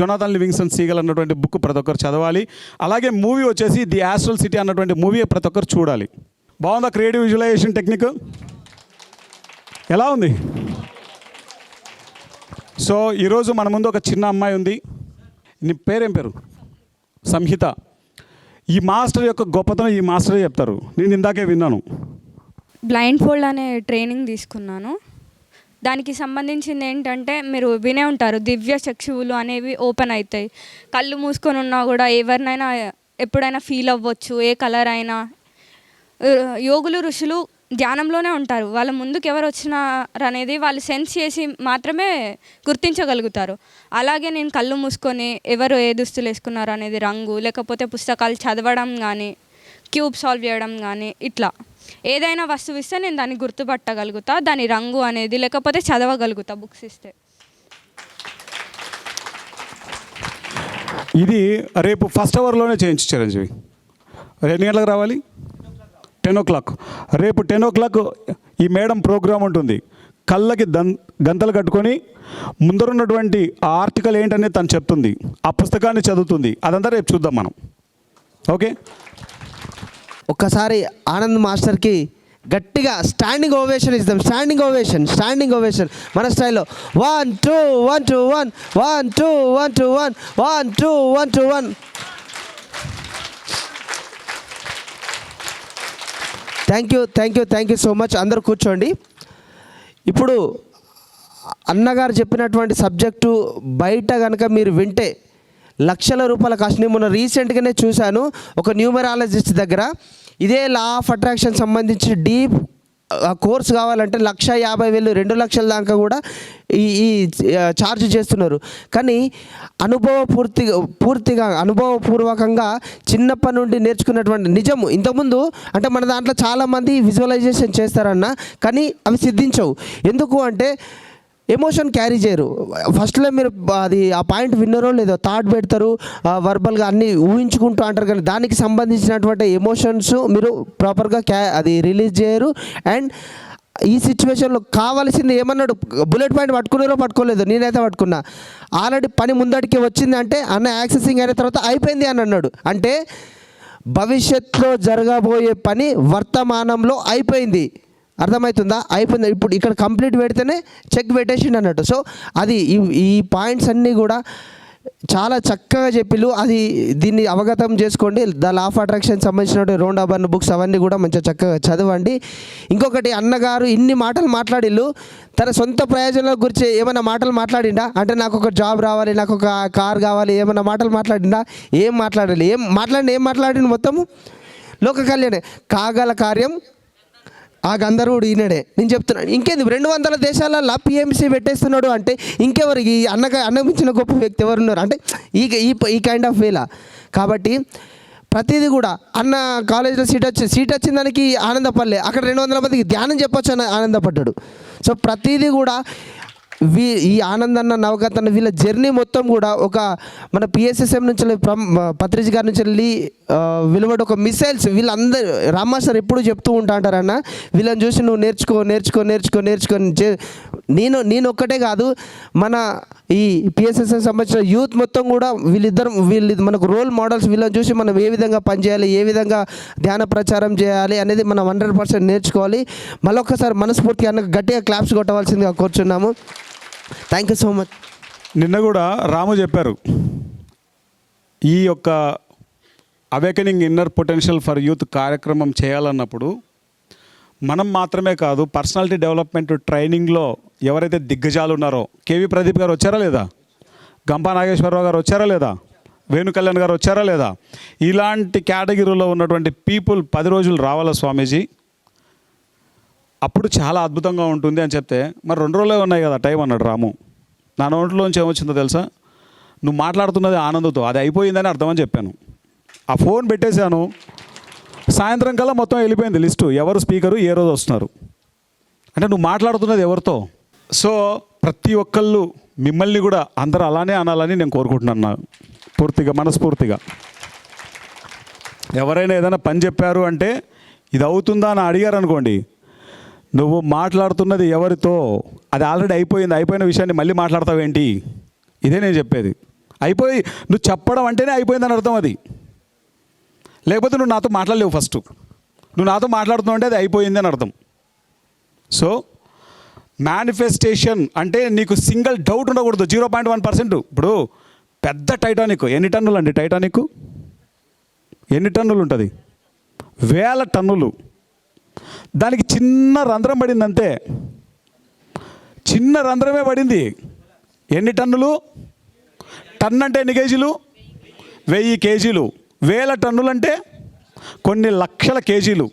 జొనాథన్ లివింగ్స్టన్ సీగల్ అన్నటువంటి బుక్ ప్రతి ఒక్కరు చదవాలి. అలాగే మూవీ వచ్చేసి ది యాస్ట్రల్ సిటీ అన్నటువంటి మూవీ ప్రతి ఒక్కరు చూడాలి. బాగుందా క్రియేటివ్ విజువలైజేషన్ టెక్నిక్? ఎలా ఉంది? సో ఈరోజు మన ముందు ఒక చిన్న అమ్మాయి ఉంది. నీ పేరేం పేరు? సంహిత. ఈ మాస్టర్ యొక్క గొప్పతనం ఈ మాస్టరే చెప్తారు. నేను ఇందాకే విన్నాను. బ్లైండ్ ఫోల్డ్ అనే ట్రైనింగ్ తీసుకున్నాను. దానికి సంబంధించింది ఏంటంటే, మీరు వినే ఉంటారు, దివ్య చక్షువులు అనేవి ఓపెన్ అవుతాయి. కళ్ళు మూసుకొని ఉన్నా కూడా ఎవరినైనా ఎప్పుడైనా ఫీల్ అవ్వచ్చు, ఏ కలర్ అయినా. యోగులు ఋషులు ధ్యానంలోనే ఉంటారు. వాళ్ళ ముందుకు ఎవరు వచ్చినారు అనేది వాళ్ళు సెన్స్ చేసి మాత్రమే గుర్తించగలుగుతారు. అలాగే నేను కళ్ళు మూసుకొని ఎవరు ఏ దుస్తులు వేసుకున్నారు అనేది, రంగు, లేకపోతే పుస్తకాలు చదవడం కానీ, క్యూబ్ సాల్వ్ చేయడం కానీ, ఇట్లా ఏదైనా వస్తువు ఇస్తే నేను దాన్ని గుర్తుపట్టగలుగుతా, దాని రంగు అనేది, లేకపోతే చదవగలుగుతా బుక్స్ ఇస్తే. ఇది రేపు ఫస్ట్ అవర్లోనే చేయించు చిరంజీవి. ఎన్ని గంటలకు రావాలి? 10 o'clock. రేపు 10 o'clock ఈ మేడం ప్రోగ్రామ్ ఉంటుంది. కళ్ళకి గంతలు కట్టుకొని ముందరున్నటువంటి ఆ ఆర్టికల్ ఏంటనేది తను చెప్తుంది, ఆ పుస్తకాన్ని చదువుతుంది. అదంతా రేపు చూద్దాం మనం. ఓకే ఒక్కసారి ఆనంద్ మాస్టర్కి గట్టిగా స్టాండింగ్ ఓవేషన్ ఇద్దాం. స్టాండింగ్ ఓవేషన్ మన స్టైల్లో 1 2 1 2 1 1 2 1 2 1 1 2 1 2 1. Thank you so much. అందరూ కూర్చోండి. ఇప్పుడు అన్నగారు చెప్పినటువంటి సబ్జెక్టు బయట కనుక మీరు వింటే లక్షల రూపాయల కాస్ట్. నేను మొన్న రీసెంట్గానే చూశాను ఒక న్యూమరాలజిస్ట్ దగ్గర ఇదే లా ఆఫ్ అట్రాక్షన్ సంబంధించి డీప్ కోర్స్ కావాలంటే 1,50,000 2 లక్షల దాకా కూడా ఈ ఛార్జ్ చేస్తున్నారు. కానీ పూర్తిగా అనుభవపూర్వకంగా చిన్నప్పటి నుండి నేర్చుకున్నటువంటి నిజము. ఇంతకుముందు అంటే మన దాంట్లో చాలామంది విజువలైజేషన్ చేస్తారన్న, కానీ అవి సిద్ధించవు. ఎందుకు అంటే ఎమోషన్ క్యారీ చేయరు. ఫస్ట్లో మీరు అది ఆ పాయింట్ విన్నరో లేదో థాట్ పెడతారు, వర్బల్గా అన్నీ ఊహించుకుంటూ అంటారు, కానీ దానికి సంబంధించినటువంటి ఎమోషన్స్ మీరు ప్రాపర్గా అది రిలీజ్ చేయరు. అండ్ ఈ సిచ్యువేషన్లో కావాల్సింది ఏమన్నాడు, బుల్లెట్ పాయింట్ పట్టుకున్నారో పట్టుకోలేదు, నేనైతే పట్టుకున్నా. ఆల్రెడీ పని ముందడికి వచ్చింది అంటే అన్న యాక్సెసింగ్ అయిన తర్వాత అయిపోయింది అని అన్నాడు. అంటే భవిష్యత్తులో జరగబోయే పని వర్తమానంలో అయిపోయింది. అర్థమవుతుందా? అయిపోయింది. ఇప్పుడు ఇక్కడ కంప్లీట్ పెడితేనే చెక్ పెట్టేసిండు అన్నట్టు. సో అది ఈ పాయింట్స్ అన్నీ కూడా చాలా చక్కగా చెప్పిళ్ళు. అది దీన్ని అవగతం చేసుకోండి. ద లా ఆఫ్ అట్రాక్షన్ సంబంధించిన రౌండ్ అబర్న్ బుక్స్ అవన్నీ కూడా మంచిగా చక్కగా చదవండి. ఇంకొకటి, అన్నగారు ఇన్ని మాటలు మాట్లాడిళ్ళు, తన సొంత ప్రయోజనాల గురించి ఏమైనా మాటలు మాట్లాడిండా? అంటే నాకు ఒక జాబ్ రావాలి, నాకు ఒక కార్ కావాలి, ఏమైనా మాటలు మాట్లాడిండా? ఏం మాట్లాడాలి? ఏం మాట్లాడిండు మొత్తము లోక కళ్యాణే. కాగల కార్యం ఆ గంధర్వుడు ఈయనడే. నేను చెప్తున్నాను, ఇంకేంది 200 దేశాలలో పిఎంసీ పెట్టేస్తున్నాడు అంటే ఇంకెవరు ఈ అన్నమించిన గొప్ప వ్యక్తి ఎవరున్నారు అంటే ఈ కైండ్ ఆఫ్ వేలా. కాబట్టి ప్రతిదీ కూడా అన్న కాలేజీలో సీట్ వచ్చిన దానికి ఆనందపడలే, అక్కడ 200 మందికి ధ్యానం చెప్పొచ్చు అని ఆనందపడ్డాడు. సో ప్రతిదీ కూడా ఈ ఆనందన్న నవగతన్న వీళ్ళ జర్నీ మొత్తం కూడా ఒక మన పిఎస్ఎస్ఎం నుంచి పత్రిజ్ గారి నుంచి వెళ్ళి వెలువడి ఒక మిసైల్స్. వీళ్ళందరూ రామ్మా సార్ ఎప్పుడు చెప్తూ ఉంటారంటారన్న, వీళ్ళని చూసి నువ్వు నేర్చుకో. నేను ఒక్కటే కాదు, మన ఈ పిఎస్ఎస్ఎం సంబంధించిన యూత్ మొత్తం కూడా వీళ్ళు మనకు రోల్ మోడల్స్. వీళ్ళని చూసి మనం ఏ విధంగా పనిచేయాలి, ఏ విధంగా ధ్యాన ప్రచారం చేయాలి అనేది మనం 100% నేర్చుకోవాలి. మళ్ళొక్కసారి మనస్ఫూర్తిగా అన్న గట్టిగా క్లాప్స్ కొట్టవలసిందిగా కోరుచున్నాము. Thank you so much. నిన్న కూడా రాము చెప్పారు, ఈ యొక్క awakening inner potential for youth కార్యక్రమం చేయాలన్నప్పుడు మనం మాత్రమే కాదు, పర్సనాలిటీ డెవలప్మెంట్ ట్రైనింగ్లో ఎవరైతే దిగ్గజాలు ఉన్నారో, కేవీ ప్రదీప్ గారు వచ్చారా లేదా, గంపా నాగేశ్వరరావు గారు వచ్చారా లేదా, వేణు కళ్యాణ్ గారు వచ్చారా లేదా, ఇలాంటి కేటగిరీలో ఉన్నటువంటి పీపుల్ 10 రోజులు రావాలా స్వామీజీ, అప్పుడు చాలా అద్భుతంగా ఉంటుంది అని చెప్తే, మరి 2 రోజులే ఉన్నాయి కదా టైం అన్నాడు రాము. నా నోట్లోంచి ఏమొచ్చిందో తెలుసా, నువ్వు మాట్లాడుతున్నది ఆనందంతో, అది అయిపోయిందని అర్థమని చెప్పాను. ఆ ఫోన్ పెట్టేశాను, సాయంత్రం కల్లా మొత్తం వెళ్ళిపోయింది లిస్టు, ఎవరు స్పీకరు ఏ రోజు వస్తున్నారు. అంటే నువ్వు మాట్లాడుతున్నది ఎవరితో. సో ప్రతి ఒక్కళ్ళు మిమ్మల్ని కూడా అందరూ అలానే అనాలని నేను కోరుకుంటున్నాను, మనస్ఫూర్తిగా. ఎవరైనా ఏదైనా పని చెప్పారు అంటే ఇది అవుతుందా అని అడిగారు అనుకోండి, నువ్వు మాట్లాడుతున్నది ఎవరితో, అది ఆల్రెడీ అయిపోయిన విషయాన్ని మళ్ళీ మాట్లాడతావేంటి, ఇదే నేను చెప్పేది. నువ్వు చెప్పడం అంటేనే అయిపోయిందని అర్థం అది. లేకపోతే నువ్వు నాతో మాట్లాడలేవు. ఫస్ట్ నువ్వు నాతో మాట్లాడుతున్నావు అంటే అది అయిపోయింది అని అర్థం. సో మేనిఫెస్టేషన్ అంటే నీకు సింగిల్ డౌట్ ఉండకూడదు, 0.1%. ఇప్పుడు పెద్ద టైటానిక్ ఎన్ని టన్నులు అండి? టైటానిక్ ఎన్ని టన్నులు ఉంటుంది? 1000 టన్నులు. దానికి చిన్న రంధ్రం పడింది అంతే, చిన్న రంధ్రమే పడింది. ఎన్ని టన్నులు? టన్ను అంటే ఎన్ని కేజీలు? 1000 కేజీలు. 1000 టన్నులు అంటే కొన్ని లక్షల కేజీలు.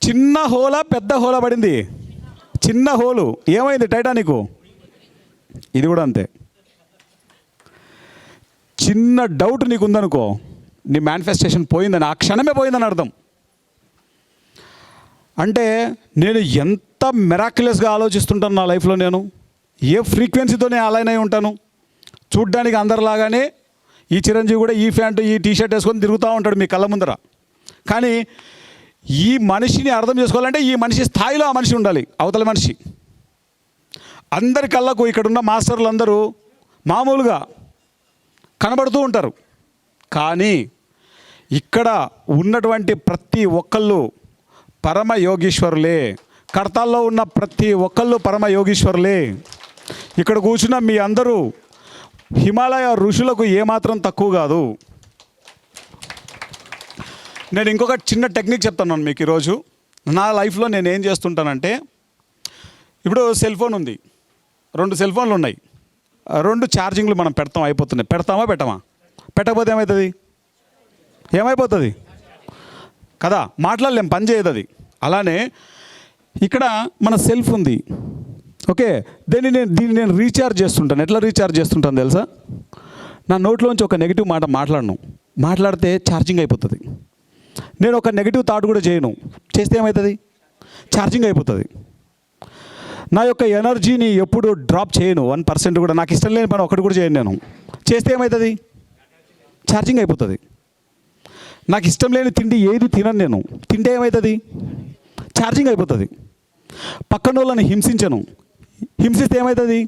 చిన్న హోలా పెద్ద హోలా పడింది? చిన్న హోలు. ఏమైంది టైటానిక్? ఇది కూడా అంతే. చిన్న డౌట్ నీకు ఉందనుకో, నీ మేనిఫెస్టేషన్ పోయిందని, ఆ క్షణమే పోయిందని అర్థం. అంటే నేను ఎంత మిరాక్యులస్గా ఆలోచిస్తుంటాను నా లైఫ్లో, నేను ఏ ఫ్రీక్వెన్సీతో నేను అలైన్ అయి ఉంటాను. చూడ్డానికి అందరిలాగానే ఈ చిరంజీవి కూడా ఈ ప్యాంటు ఈ టీషర్ట్ వేసుకొని తిరుగుతూ ఉంటాడు మీ కళ్ళ ముందర. కానీ ఈ మనిషిని అర్థం చేసుకోవాలంటే ఈ మనిషి స్థాయిలో ఆ మనిషి ఉండాలి, అవతల మనిషి. అందరి కళ్ళకు ఇక్కడున్న మాస్టర్లు అందరూ మామూలుగా కనబడుతూ ఉంటారు, కానీ ఇక్కడ ఉన్నటువంటి ప్రతి ఒక్కళ్ళు పరమ యోగీశ్వరులే. కడతాల్లో ఉన్న ప్రతి ఒక్కళ్ళు పరమ యోగీశ్వరులే. ఇక్కడ కూర్చున్న మీ అందరూ హిమాలయ ఋషులకు ఏమాత్రం తక్కువ కాదు. నేను ఇంకొక చిన్న టెక్నిక్ చెప్తాను మీకు ఈరోజు. నా లైఫ్లో నేను ఏం చేస్తుంటానంటే, ఇప్పుడు సెల్ ఫోన్ ఉంది, 2 సెల్ ఫోన్లు ఉన్నాయి, 2 ఛార్జింగ్లు మనం అయిపోతున్నాయి. పెడతామా పెట్టమా? పెట్టకపోతే ఏమైపోతుంది కదా, మాట్లాడలేం, పని చేయదు అది. అలానే ఇక్కడ మన సెల్ఫ్ ఉంది, ఓకే, దీన్ని నేను రీఛార్జ్ చేస్తుంటాను. ఎట్లా రీఛార్జ్ చేస్తుంటాను తెలుసా? నా నోట్లోంచి ఒక నెగిటివ్ మాట మాట్లాడితే ఛార్జింగ్ అయిపోతుంది. నేను ఒక నెగిటివ్ థాట్ కూడా చేయను, చేస్తే ఏమవుతుంది? ఛార్జింగ్ అయిపోతుంది. నా యొక్క ఎనర్జీని ఎప్పుడు డ్రాప్ చేయను, 1% కూడా. నాకు ఇష్టం లేని పని ఒకటి కూడా చేయను నేను. చేస్తే ఏమవుతుంది? ఛార్జింగ్ అయిపోతుంది. నాకు ఇష్టం లేని తిండి ఏది తినను నేను, తింటే ఏమవుతుంది? ఛార్జింగ్ అయిపోతుంది. పక్కన వాళ్ళని హింసిస్తే ఏమవుతుంది?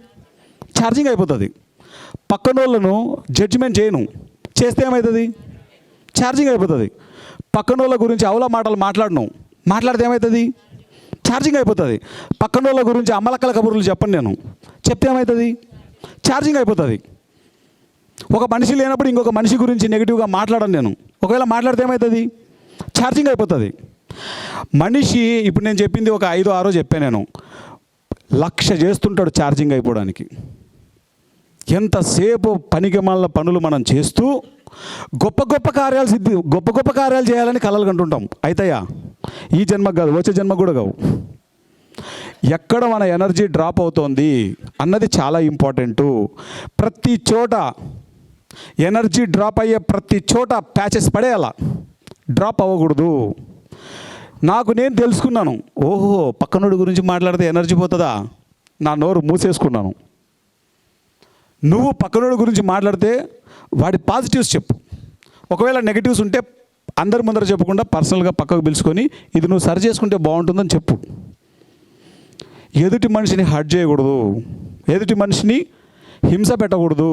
ఛార్జింగ్ అయిపోతుంది. పక్కన వాళ్ళను జడ్జిమెంట్ చేయను, చేస్తే ఏమవుతుంది? ఛార్జింగ్ అయిపోతుంది. పక్కన వాళ్ళ గురించి అవలా మాటలు మాట్లాడితే ఏమవుతుంది? ఛార్జింగ్ అయిపోతుంది. పక్కన వాళ్ళ గురించి అమ్మలక్కల కబుర్లు చెప్పను నేను, చెప్తే ఏమవుతుంది? ఛార్జింగ్ అయిపోతుంది. ఒక మనిషి లేనప్పుడు ఇంకొక మనిషి గురించి నెగిటివ్గా మాట్లాడను నేను. ఒకవేళ మాట్లాడితే ఏమవుతుంది? ఛార్జింగ్ అయిపోతుంది. మనిషి ఇప్పుడు నేను చెప్పింది ఒక 5-6 చెప్పాను నేను. 1,00,000 చేస్తుంటాడు ఛార్జింగ్ అయిపోవడానికి. ఎంతసేపు పనికిమాలిన పనులు మనం చేస్తూ గొప్ప గొప్ప కార్యాలు చేయాలని కలలు కంటుంటాం. అయితాయా? ఈ జన్మకు కాదు, వచ్చే జన్మ కూడా కావు. ఎక్కడ మన ఎనర్జీ డ్రాప్ అవుతోంది అన్నది చాలా ఇంపార్టెంటు. ప్రతి చోట ఎనర్జీ డ్రాప్ అయ్యే ప్రతి చోట ప్యాచెస్ పడేయాల, డ్రాప్ అవ్వకూడదు. నాకు నేను తెలుసుకున్నాను, ఓహో పక్కనోడి గురించి మాట్లాడితే ఎనర్జీ పోతుందా, నా నోరు మూసేసుకున్నాను. నువ్వు పక్కనోడి గురించి మాట్లాడితే వాడి పాజిటివ్స్ చెప్పు. ఒకవేళ నెగిటివ్స్ ఉంటే అందరి ముందర చెప్పకుండా పర్సనల్గా పక్కకు పిలుచుకొని ఇది నువ్వు సరి చేసుకుంటే బాగుంటుందని చెప్పు. ఎదుటి మనిషిని హర్ట్ చేయకూడదు, ఎదుటి మనిషిని హింస పెట్టకూడదు.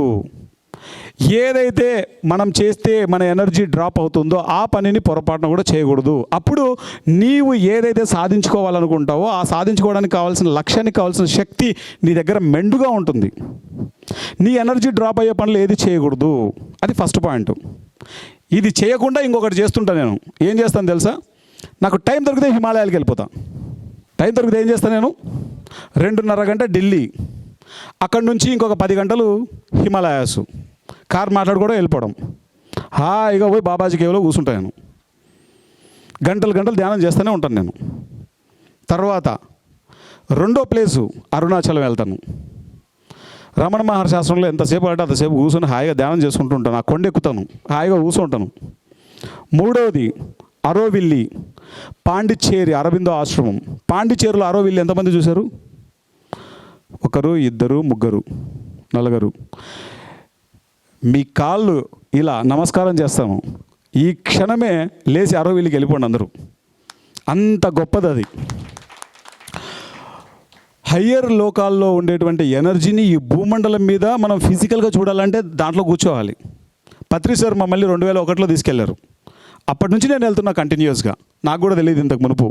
ఏదైతే మనం చేస్తే మన ఎనర్జీ డ్రాప్ అవుతుందో ఆ పనిని పొరపాటున కూడా చేయకూడదు. అప్పుడు నీవు ఏదైతే సాధించుకోవాలనుకుంటావో ఆ సాధించుకోవడానికి కావాల్సిన లక్ష్యానికి కావాల్సిన శక్తి నీ దగ్గర మెండుగా ఉంటుంది. నీ ఎనర్జీ డ్రాప్ అయ్యే పనులు ఏది చేయకూడదు, అది ఫస్ట్ పాయింట్. ఇది చేయకుండా ఇంకొకటి చేస్తుంటా నేను. ఏం చేస్తాను తెలుసా? నాకు టైం దొరికితే హిమాలయాలకు వెళ్ళిపోతా. టైం దొరికితే ఏం చేస్తాను నేను? 2.5 గంట ఢిల్లీ, అక్కడి నుంచి ఇంకొక 10 గంటలు హిమాలయాస్, కార్ మాట్లాడుకోవడం, వెళ్ళిపోవడం. హాయిగా పోయి బాబాజీ కేవ్లో కూర్చుంటాను నేను. గంటలు ధ్యానం చేస్తూనే ఉంటాను నేను. తర్వాత 2వ ప్లేసు అరుణాచలం వెళ్తాను. రమణ మహర్షి ఆశ్రమంలో ఎంతసేపు అంటే అంతసేపు కూర్చొని హాయిగా ధ్యానం చేసుకుంటూ ఉంటాను. ఆ కొండ ఎక్కుతాను, హాయిగా కూర్చుంటాను. 3వది అరోవిల్లి, పాండిచ్చేరి అరబిందో ఆశ్రమం. పాండిచ్చేరిలో అరోవిల్లి ఎంతమంది చూశారు? 1, 2, 3, 4. మీ కాళ్ళు ఇలా నమస్కారం చేస్తాము, ఈ క్షణమే లేచి అరోవిల్లికి వెళ్ళిపోండి అందరూ. అంత గొప్పది అది. హయ్యర్ లోకాల్లో ఉండేటువంటి ఎనర్జీని ఈ భూమండలం మీద మనం ఫిజికల్గా చూడాలంటే దాంట్లో కూర్చోవాలి. పత్రి సార్ మమ్మల్ని 2001లో తీసుకెళ్లారు. అప్పటి నుంచి నేను వెళ్తున్నా కంటిన్యూస్గా. నాకు కూడా తెలియదు ఇంతకు మునుపు.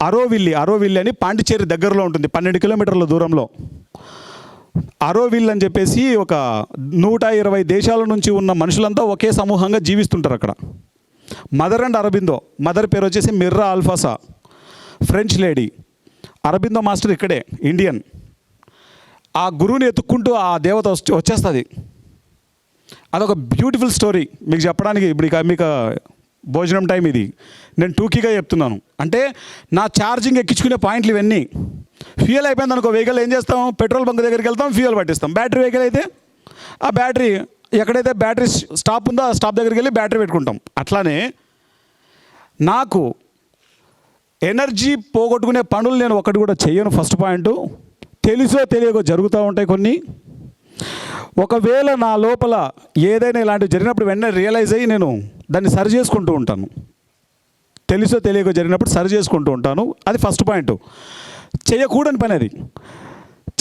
అరోవిల్లి అని పాండిచ్చేరి దగ్గరలో ఉంటుంది, 12 కిలోమీటర్ల దూరంలో. అరోవిల్ అని చెప్పేసి ఒక 120 దేశాల నుంచి ఉన్న మనుషులంతా ఒకే సమూహంగా జీవిస్తుంటారు అక్కడ. మదర్ అండ్ అరబిందో, మదర్ పేరు వచ్చేసి మిర్రా అల్ఫాసా, ఫ్రెంచ్ లేడీ. అరబిందో మాస్టర్ ఇక్కడే, ఇండియన్. ఆ గురువుని ఎత్తుక్కుంటూ ఆ దేవత వచ్చేస్తుంది. అదొక బ్యూటిఫుల్ స్టోరీ మీకు చెప్పడానికి. ఇప్పుడు మీకు భోజనం టైం ఇది, నేను టూకీగా చెప్తున్నాను. అంటే నా ఛార్జింగ్ ఎక్కించుకునే పాయింట్లు ఇవన్నీ. ఫ్యూయల్ అయిపోయింది అనుకో, వెహికల్ ఏం చేస్తాం? పెట్రోల్ బంక్ దగ్గరికి వెళ్తాం, ఫ్యూయల్ పట్టిస్తాం. బ్యాటరీ వెహికల్ అయితే ఆ బ్యాటరీ ఎక్కడైతే బ్యాటరీ స్టాప్ ఉందో ఆ స్టాప్ దగ్గరికి వెళ్ళి బ్యాటరీ పెట్టుకుంటాం. అట్లానే నాకు ఎనర్జీ పోగొట్టుకునే పనులు నేను ఒకటి కూడా చెయ్యను. ఫస్ట్ పాయింట్, తెలుసో తెలియకో జరుగుతూ ఉంటాయి కొన్ని. ఒకవేళ నా లోపల ఏదైనా ఇలాంటివి జరిగినప్పుడు వెంటనే రియలైజ్ అయ్యి నేను దాన్ని సరి చేసుకుంటూ ఉంటాను. తెలుసో తెలియకో జరిగినప్పుడు సరి చేసుకుంటూ ఉంటాను. అది ఫస్ట్ పాయింట్. చేయకూడని పని అది.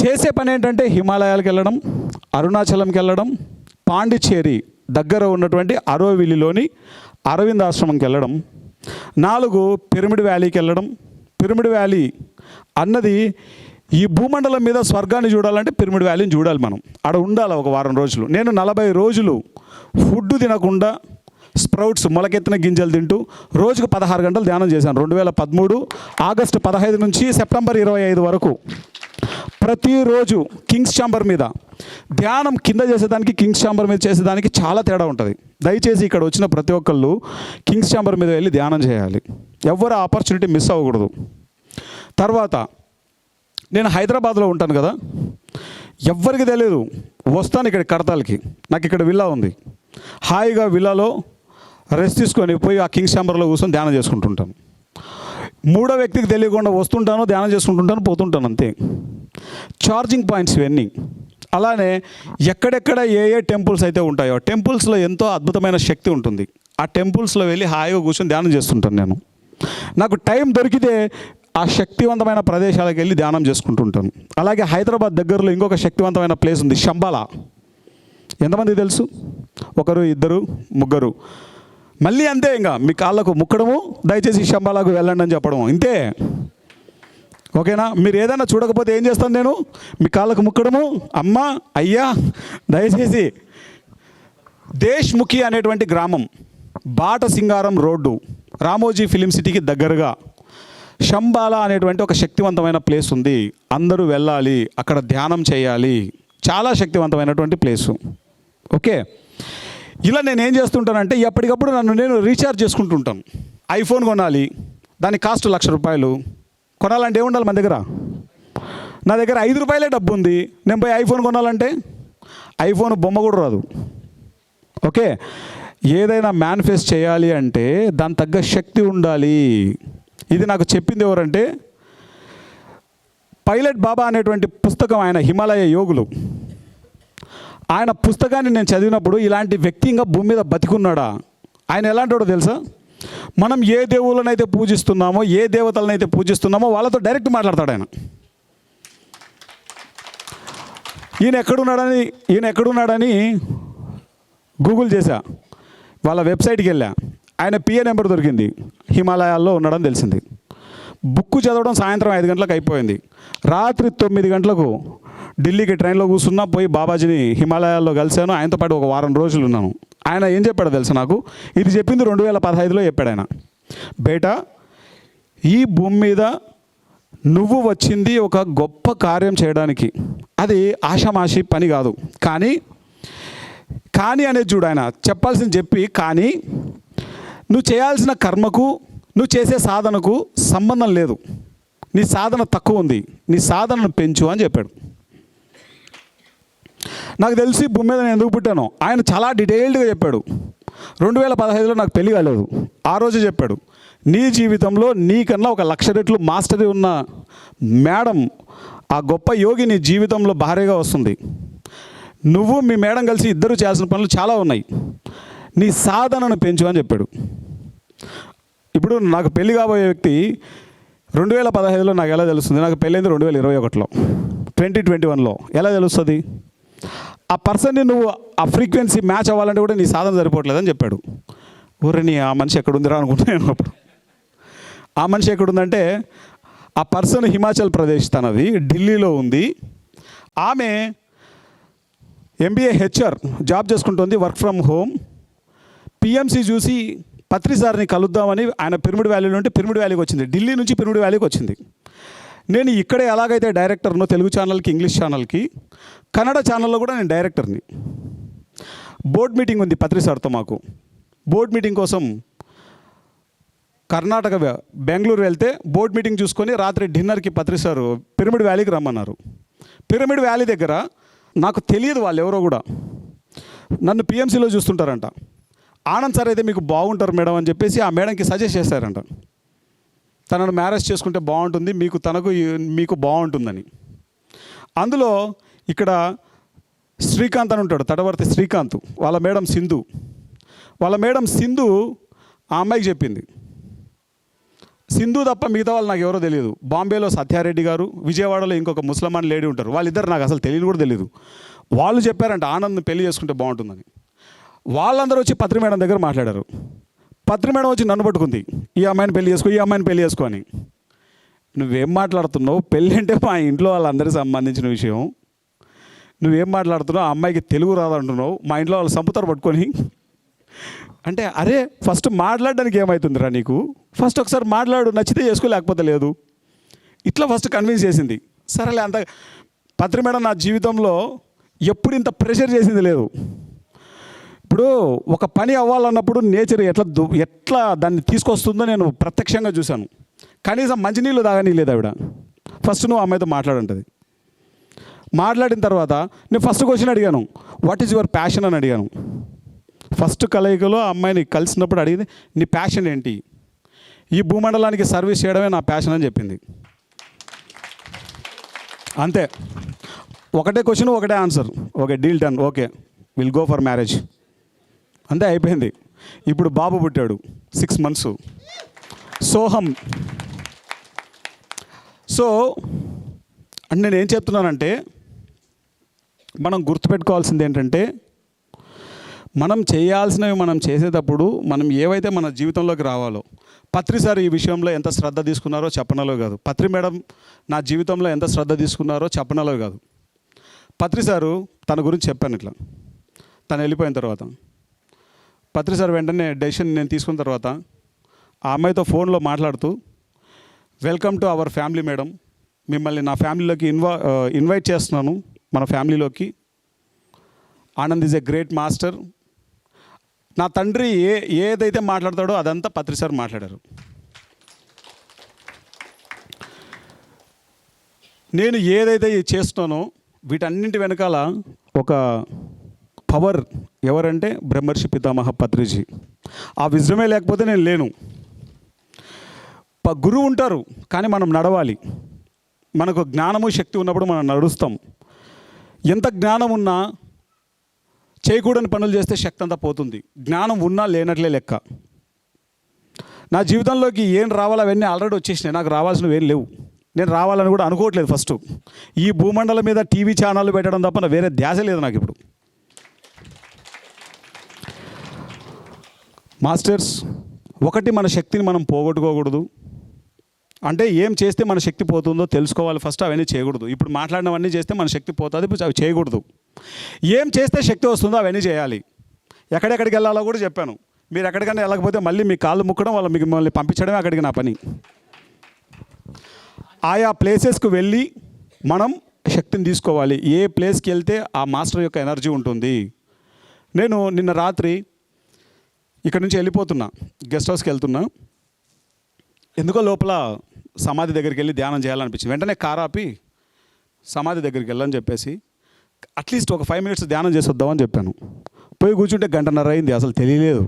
చేసే పని ఏంటంటే హిమాలయాలకు వెళ్ళడం, అరుణాచలంకి వెళ్ళడం, పాండిచ్చేరి దగ్గర ఉన్నటువంటి అరోవిల్లిలోని అరవింద్ ఆశ్రమంకి వెళ్ళడం, 4 పిరమిడ్ వ్యాలీకి వెళ్ళడం. పిరమిడ్ వ్యాలీ అన్నది ఈ భూమండలం మీద స్వర్గాన్ని చూడాలంటే పిరమిడ్ వ్యాలీని చూడాలి మనం. ఆడ ఉండాలి ఒక వారం రోజులు. నేను 40 రోజులు ఫుడ్ తినకుండా స్ప్రౌట్స్ మొలకెత్తిన గింజలు తింటూ రోజుకు 16 గంటలు ధ్యానం చేశాను. 2013 ఆగస్టు 15 నుంచి సెప్టెంబర్ 25 వరకు ప్రతిరోజు కింగ్స్ ఛాంబర్ మీద ధ్యానం. కింద చేసేదానికి కింగ్స్ ఛాంబర్ మీద చేసేదానికి చాలా తేడా ఉంటుంది. దయచేసి ఇక్కడ వచ్చిన ప్రతి ఒక్కళ్ళు కింగ్స్ ఛాంబర్ మీద వెళ్ళి ధ్యానం చేయాలి. ఎవరు ఆపర్చునిటీ మిస్ అవ్వకూడదు. తర్వాత నేను హైదరాబాద్లో ఉంటాను కదా, ఎవ్వరికి తెలియదు. వస్తాను ఇక్కడ కడతాలకి, నాకు ఇక్కడ విల్లా ఉంది. హాయిగా విల్లాలో రెస్ట్ తీసుకొని పోయి ఆ కింగ్స్ ఛాంబర్లో కూర్చొని ధ్యానం చేసుకుంటుంటాను. 3వ వ్యక్తికి తెలియకుండా వస్తుంటాను, ధ్యానం చేసుకుంటుంటాను, పోతుంటాను, అంతే. ఛార్జింగ్ పాయింట్స్ ఇవన్నీ. అలానే ఎక్కడెక్కడ ఏ టెంపుల్స్ అయితే ఉంటాయో టెంపుల్స్లో ఎంతో అద్భుతమైన శక్తి ఉంటుంది. ఆ టెంపుల్స్లో వెళ్ళి హాయిగా కూర్చొని ధ్యానం చేస్తుంటాను నేను. నాకు టైం దొరికితే ఆ శక్తివంతమైన ప్రదేశాలకు వెళ్ళి ధ్యానం చేసుకుంటుంటాను. అలాగే హైదరాబాద్ దగ్గరలో ఇంకొక శక్తివంతమైన ప్లేస్ ఉంది, శంబాలా. ఎంతమంది తెలుసు? 1, 2, 3. మళ్ళీ అంతే, ఇంకా మీ కాళ్ళకు ముక్కడము, దయచేసి శంబాలకు వెళ్ళండి అని చెప్పడము, ఇంతే. ఓకేనా? మీరు ఏదైనా చూడకపోతే ఏం చేస్తాను నేను? మీ కాళ్ళకు ముక్కడము, అమ్మ అయ్యా దయచేసి. దేశ్ముఖి అనేటువంటి గ్రామం, బాట సింగారం రోడ్డు, రామోజీ ఫిలిం సిటీకి దగ్గరగా శంబాలా అనేటువంటి ఒక శక్తివంతమైన ప్లేస్ ఉంది. అందరూ వెళ్ళాలి, అక్కడ ధ్యానం చేయాలి. చాలా శక్తివంతమైనటువంటి ప్లేసు. ఓకే, ఇలా నేను ఏం చేస్తుంటానంటే ఎప్పటికప్పుడు నేను రీఛార్జ్ చేసుకుంటుంటాను. ఐఫోన్ కొనాలి, దాని కాస్ట్ ₹1,00,000. కొనాలంటే ఏముండాలి మన దగ్గర? నా దగ్గర ₹5 డబ్బు ఉంది. నేను పోయి ఐఫోన్ కొనాలంటే ఐఫోన్ బొమ్మ కూడా రాదు. ఓకే, ఏదైనా మేనిఫెస్ట్ చేయాలి అంటే దాని తగ్గ శక్తి ఉండాలి. ఇది నాకు చెప్పింది ఎవరంటే పైలట్ బాబా అనేటువంటి పుస్తకం, ఆయన హిమాలయ యోగులు. ఆయన పుస్తకాన్ని నేను చదివినప్పుడు ఇలాంటి వ్యక్తి ఇంకా భూమి మీద బతికున్నాడా? ఆయన ఎలాంటివాడో తెలుసా? మనం ఏ దేవుళ్ళనైతే పూజిస్తున్నామో, ఏ దేవతలనైతే పూజిస్తున్నామో వాళ్ళతో డైరెక్ట్ మాట్లాడతాడు ఆయన. ఈయన ఎక్కడున్నాడని గూగుల్ చేశా, వాళ్ళ వెబ్సైట్కి వెళ్ళా. ఆయన పిఏ నెంబర్ దొరికింది, హిమాలయాల్లో ఉన్నాడని తెలిసింది. బుక్ చదవడం సాయంత్రం 5 గంటలకు అయిపోయింది. రాత్రి 9 గంటలకు ఢిల్లీకి ట్రైన్లో కూర్చున్నా, పోయి బాబాజీని హిమాలయాల్లో కలిశాను. ఆయనతో పాటు ఒక వారం రోజులు ఉన్నాను. ఆయన ఏం చెప్పాడో తెలుసా నాకు? ఇది చెప్పింది 2015లో చెప్పాడు ఆయన. బేటా, ఈ భూమి మీద నువ్వు వచ్చింది ఒక గొప్ప కార్యం చేయడానికి. అది ఆషామాషి పని కాదు. కానీ అనేది చూడు, ఆయన చెప్పాల్సింది చెప్పి, కానీ నువ్వు చేయాల్సిన కర్మకు, నువ్వు చేసే సాధనకు సంబంధం లేదు. నీ సాధన తక్కువ ఉంది, నీ సాధనను పెంచు అని చెప్పాడు. నాకు తెలిసి భూమి మీద నేను ఎందుకు పుట్టానో ఆయన చాలా డీటెయిల్డ్గా చెప్పాడు. 2015లో నాకు పెళ్లి కాలేదు. ఆ రోజు చెప్పాడు, నీ జీవితంలో నీకన్నా 1,00,000 రెట్లు మాస్టరీ ఉన్న మేడం, ఆ గొప్ప యోగి నీ జీవితంలో భారీగా వస్తుంది. నువ్వు మీ మేడం కలిసి ఇద్దరు చేయాల్సిన పనులు చాలా ఉన్నాయి. నీ సాధనను పెంచు అని చెప్పాడు. ఇప్పుడు నాకు పెళ్లి కాబోయే వ్యక్తి 2015లో నాకు ఎలా తెలుస్తుంది? నాకు పెళ్ళైంది 2021లో, 2021లో ఎలా తెలుస్తుంది? ఆ పర్సన్ని నువ్వు ఆ ఫ్రీక్వెన్సీ మ్యాచ్ అవ్వాలంటే కూడా నీ సాధన సరిపోవట్లేదని చెప్పాడు. ఊరిని ఆ మనిషి ఎక్కడుందిరా అనుకుంటున్నాను అప్పుడు. ఆ మనిషి ఎక్కడుందంటే ఆ పర్సన్ హిమాచల్ ప్రదేశ్, తనది ఢిల్లీలో ఉంది. ఆమె MBA HR జాబ్ చేసుకుంటుంది, వర్క్ ఫ్రమ్ హోమ్. PMC చూసి పత్రి సార్ని కలుద్దామని ఆయన పిరమిడ్ వ్యాలీ నుండి పిరమిడ్ వ్యాలీకి వచ్చింది. ఢిల్లీ నుంచి పిరమిడ్ వ్యాలీకి వచ్చింది. నేను ఇక్కడే ఎలాగైతే డైరెక్టర్నో తెలుగు ఛానల్కి, ఇంగ్లీష్ ఛానల్కి, కన్నడ ఛానల్లో కూడా నేను డైరెక్టర్ని. బోర్డ్ మీటింగ్ ఉంది పత్రి సార్తో మాకు. బోర్డ్ మీటింగ్ కోసం కర్ణాటక బెంగళూరు వెళ్తే బోర్డ్ మీటింగ్ చూసుకొని రాత్రి డిన్నర్కి పత్రి సారు పిరమిడ్ వ్యాలీకి రమ్మన్నారు. పిరమిడ్ వ్యాలీ దగ్గర నాకు తెలియదు వాళ్ళు ఎవరో కూడా, నన్ను PMCలో చూస్తుంటారంట. ఆనంద్ సార్ అయితే మీకు బాగుంటారు మేడం అని చెప్పేసి ఆ మేడంకి సజెస్ట్ చేశారంట, తనను మ్యారేజ్ చేసుకుంటే బాగుంటుంది, మీకు బాగుంటుందని. అందులో ఇక్కడ శ్రీకాంత్ అని ఉంటాడు, తడవర్తి శ్రీకాంత్, వాళ్ళ మేడం సింధు ఆ అమ్మాయికి చెప్పింది. సింధు తప్ప మిగతా వాళ్ళు నాకు ఎవరో తెలియదు. బాంబేలో సత్యారెడ్డి గారు, విజయవాడలో ఇంకొక ముస్లమాన్ లేడీ ఉంటారు, వాళ్ళిద్దరు నాకు అసలు తెలియని కూడా తెలియదు. వాళ్ళు చెప్పారంట ఆనంద్ని పెళ్లి చేసుకుంటే బాగుంటుందని. వాళ్ళందరూ వచ్చి పత్రి మేడం దగ్గర మాట్లాడారు. పత్రి మేడం వచ్చి నన్ను పట్టుకుంది, ఈ అమ్మాయిని పెళ్లి చేసుకో, ఈ అమ్మాయిని పెళ్లి చేసుకో అని. నువ్వేం మాట్లాడుతున్నావు? పెళ్ళి అంటే మా ఇంట్లో వాళ్ళందరికీ సంబంధించిన విషయం. నువ్వేం మాట్లాడుతున్నావు? ఆ అమ్మాయికి తెలుగు రాదంటున్నావు, మా ఇంట్లో వాళ్ళు సంపుతారు పట్టుకొని అంటే. అరే ఫస్ట్ మాట్లాడడానికి ఏమవుతుందిరా నీకు? ఫస్ట్ ఒకసారి మాట్లాడు, నచ్చితే చేసుకో, లేకపోతే లేదు. ఇట్లా ఫస్ట్ కన్విన్స్ చేసింది. సరేలే, అంత పత్రి మేడం నా జీవితంలో ఎప్పుడు ఇంత ప్రెషర్ చేసింది లేదు. ఇప్పుడు ఒక పని అవ్వాలన్నప్పుడు నేచర్ ఎట్లా దాన్ని తీసుకొస్తుందో నేను ప్రత్యక్షంగా చూశాను. కనీసం మంచినీళ్ళు తాగనీయలేదు ఆవిడ. ఫస్ట్ నువ్వు అమ్మాయితో మాట్లాడుంటుంది. మాట్లాడిన తర్వాత నేను ఫస్ట్ క్వశ్చన్ అడిగాను, వాట్ ఈజ్ యువర్ ప్యాషన్ అని అడిగాను. ఫస్ట్ కలయికలో ఆ అమ్మాయిని కలిసినప్పుడు అడిగింది, నీ ప్యాషన్ ఏంటి? ఈ భూమండలానికి సర్వీస్ చేయడమే నా ప్యాషన్ అని చెప్పింది. అంతే, ఒకటే క్వశ్చన్, ఒకటే answer. Okay, deal done, okay, will go for marriage. అంతే, అయిపోయింది. ఇప్పుడు బాబు పుట్టాడు, 6 months. సోహం. సో అంటే నేను ఏం చెప్తున్నానంటే, మనం గుర్తుపెట్టుకోవాల్సింది ఏంటంటే, మనం చేయాల్సినవి మనం చేసేటప్పుడు మనం ఏవైతే మన జీవితంలోకి రావాలో, పత్రి సార్ ఈ విషయంలో ఎంత శ్రద్ధ తీసుకున్నారో చెప్పనలో కాదు, పత్రి మేడం నా జీవితంలో ఎంత శ్రద్ధ తీసుకున్నారో చెప్పనలో కాదు. పత్రి సారు తన గురించి చెప్పాను ఇట్లా, తను వెళ్ళిపోయిన తర్వాత పత్రి సార్ వెంటనే డెసిషన్ నేను తీసుకున్న తర్వాత ఆ అమ్మాయితో ఫోన్లో మాట్లాడుతూ, welcome to our family madam, మిమ్మల్ని నా ఫ్యామిలీలోకి ఇన్వైట్ చేస్తున్నాను మన ఫ్యామిలీలోకి. Anand is a great master. నా తండ్రి ఏదైతే మాట్లాడతాడో అదంతా పత్రి సార్ మాట్లాడారు. నేను ఏదైతే చేస్తున్నానో వీటన్నింటి వెనకాల ఒక పవర్ ఎవరంటే బ్రహ్మర్షి పితామహ పత్రిజీ. ఆ విజయమే లేకపోతే నేను లేను. గురువు ఉంటారు, కానీ మనం నడవాలి. మనకు జ్ఞానము శక్తి ఉన్నప్పుడు మనం నడుస్తాం. ఎంత జ్ఞానం ఉన్నా చేయకూడని పనులు చేస్తే శక్తి అంతా పోతుంది. జ్ఞానం ఉన్నా లేనట్లే లెక్క. నా జీవితంలోకి ఏం రావాలో అవన్నీ ఆల్రెడీ వచ్చేసినాయి. నాకు రావాల్సినవి ఏం లేవు. నేను రావాలని కూడా అనుకోవట్లేదు. ఫస్ట్ ఈ భూమండలం మీద టీవీ ఛానళ్ళు పెట్టడం తప్ప వేరే ధ్యాస లేదు నాకు ఇప్పుడు. మాస్టర్స్, ఒకటి, మన శక్తిని మనం పోగొట్టుకోకూడదు. అంటే ఏం చేస్తే మన శక్తి పోతుందో తెలుసుకోవాలి ఫస్ట్. అవన్నీ చేయకూడదు. ఇప్పుడు మాట్లాడినవన్నీ చేస్తే మన శక్తి పోతుంది, అవి చేయకూడదు. ఏం చేస్తే శక్తి వస్తుందో అవన్నీ చేయాలి. ఎక్కడెక్కడికి వెళ్ళాలో కూడా చెప్పాను. మీరు ఎక్కడికైనా వెళ్ళకపోతే మళ్ళీ మీ కాళ్ళు ముక్కడం, వాళ్ళ మిమ్మల్ని పంపించడమే అక్కడికి నా పని. ఆయా ప్లేసెస్కు వెళ్ళి మనం శక్తిని తీసుకోవాలి. ఏ ప్లేస్కి వెళ్తే ఆ మాస్టర్ యొక్క ఎనర్జీ ఉంటుంది. నేను నిన్న రాత్రి ఇక్కడ నుంచి వెళ్ళిపోతున్నా, గెస్ట్ హౌస్కి వెళ్తున్నా. ఎందుకో లోపల సమాధి దగ్గరికి వెళ్ళి ధ్యానం చేయాలనిపించింది. వెంటనే కార్ ఆపి సమాధి దగ్గరికి వెళ్ళని చెప్పేసి అట్లీస్ట్ ఒక 5 minutes ధ్యానం చేసి వద్దామని చెప్పాను. పోయి కూర్చుంటే 1:30 అయింది. అసలు తెలియలేదు.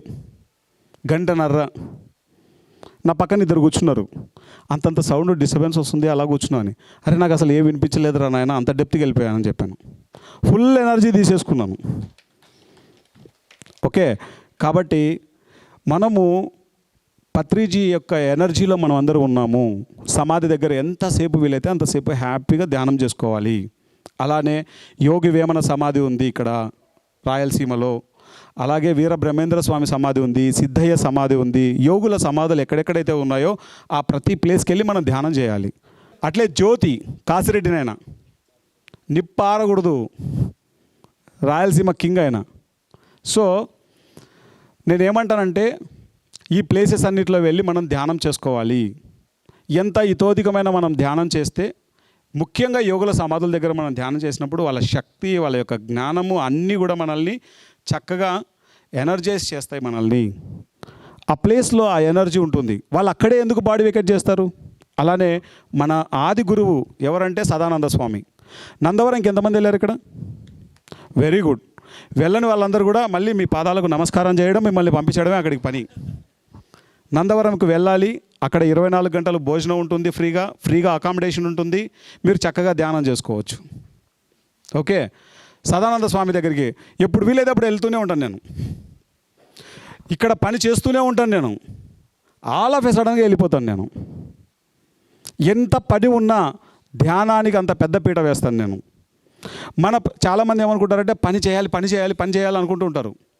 1:30. నా పక్కన 2 కూర్చున్నారు. అంతంత సౌండ్ డిస్టర్బెన్స్ వస్తుంది, అలా కూర్చున్నాను. అరే నాకు అసలు ఏం వినిపించలేదురా నాయన, అంత డెప్త్కి వెళ్ళిపోయానని చెప్పాను. ఫుల్ ఎనర్జీ తీసేసుకున్నాను. ఓకే, కాబట్టి మనము పత్రిజీ యొక్క ఎనర్జీలో మనం అందరూ ఉన్నాము. సమాధి దగ్గర ఎంతసేపు వీలైతే అంతసేపు హ్యాపీగా ధ్యానం చేసుకోవాలి. అలానే యోగి వేమన సమాధి ఉంది ఇక్కడ రాయలసీమలో. అలాగే వీర బ్రహ్మేంద్ర స్వామి సమాధి ఉంది, సిద్ధయ్య సమాధి ఉంది. యోగుల సమాధులు ఎక్కడెక్కడైతే ఉన్నాయో ఆ ప్రతి ప్లేస్కి వెళ్ళి మనం ధ్యానం చేయాలి. అట్లే జ్యోతి కాసిరెడ్డినైనా నిప్పారకూడదు, రాయలసీమ కింగ్ అయినా. సో నేనేమంటానంటే ఈ ప్లేసెస్ అన్నిట్లో వెళ్ళి మనం ధ్యానం చేసుకోవాలి. ఎంత ఇతోధికమైన మనం ధ్యానం చేస్తే, ముఖ్యంగా యోగుల సమాధుల దగ్గర మనం ధ్యానం చేసినప్పుడు వాళ్ళ శక్తి, వాళ్ళ యొక్క జ్ఞానము అన్నీ కూడా మనల్ని చక్కగా ఎనర్జైజ్ చేస్తాయి మనల్ని. ఆ ప్లేస్లో ఆ ఎనర్జీ ఉంటుంది. వాళ్ళు అక్కడే ఎందుకు బాడీ వెకేట్ చేస్తారు? అలానే మన ఆది గురువు ఎవరంటే సదానంద స్వామి. నందవరంకి ఎంతమంది వెళ్ళారు ఇక్కడ? Very good. వెళ్ళని వాళ్ళందరూ కూడా మళ్ళీ మీ పాదాలకు నమస్కారం చేయడం, మిమ్మల్ని పంపించడమే అక్కడికి పని. నందవరంకు వెళ్ళాలి. అక్కడ 24 గంటలు భోజనం ఉంటుంది, ఫ్రీగా అకామిడేషన్ ఉంటుంది. మీరు చక్కగా ధ్యానం చేసుకోవచ్చు. ఓకే, సదానంద స్వామి దగ్గరికి ఎప్పుడు వీలైతే అప్పుడు వెళ్తూనే ఉంటాను నేను. ఇక్కడ పని చేస్తూనే ఉంటాను నేను. ఆల్ ఆఫ్ ఎ సడన్గా వెళ్ళిపోతాను నేను. ఎంత పని ఉన్నా ధ్యానానికి అంత పెద్ద పీట వేస్తాను నేను. చాలామంది ఏమనుకుంటారంటే పని చేయాలి అనుకుంటూ ఉంటారు.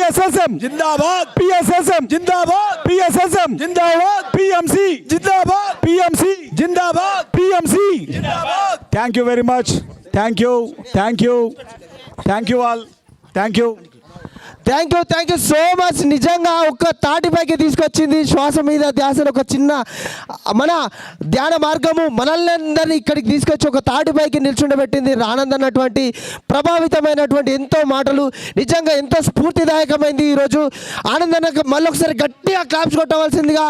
PSSM जिंदाबाद PSSM जिंदाबाद PSSM जिंदाबाद PMC जिंदाबाद PMC जिंदाबाद PMC. जिंदाबाद Thank you very much. Thank you. Thank you. Thank you all. Thank you. Thank you so much. నిజంగా ఒక్క తాటిపైకి తీసుకొచ్చింది శ్వాస మీద ధ్యాసను ఒక చిన్న మన ధ్యాన మార్గము మనల్ని అందరినీ ఇక్కడికి తీసుకొచ్చి ఒక తాటిపైకి నిల్చుండబెట్టింది. ఆనంద్ అన్నటువంటి ప్రభావితమైనటువంటి ఎంతో మాటలు నిజంగా ఎంతో స్ఫూర్తిదాయకమైంది. ఈరోజు ఆనంద్ అన్న మళ్ళీ ఒకసారి గట్టిగా క్లాప్స్ కొట్టవలసిందిగా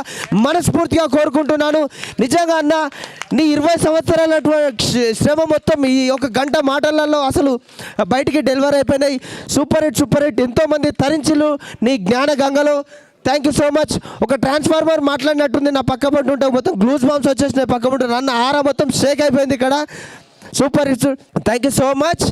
మనస్ఫూర్తిగా కోరుకుంటున్నాను. నిజంగా అన్న నీ 20 సంవత్సరాల శ్రమ మొత్తం ఈ ఒక గంట మాటలలో అసలు బయటికి డెలివరీ అయిపోయినాయి. సూపర్ హిట్ ఎంతోమంది తరించులు నీ జ్ఞాన గంగలో. Thank you so much. ఒక ట్రాన్స్ఫార్మర్ మాట్లాడినట్టుంది నా పక్క పట్టు ఉంటే మొత్తం గ్లూస్ బాంబ్స్ వచ్చేసినాయి పక్క పట్టు. నన్ను ఆరా మొత్తం షేక్ అయిపోయింది ఇక్కడ. Super hits. Thank you so much.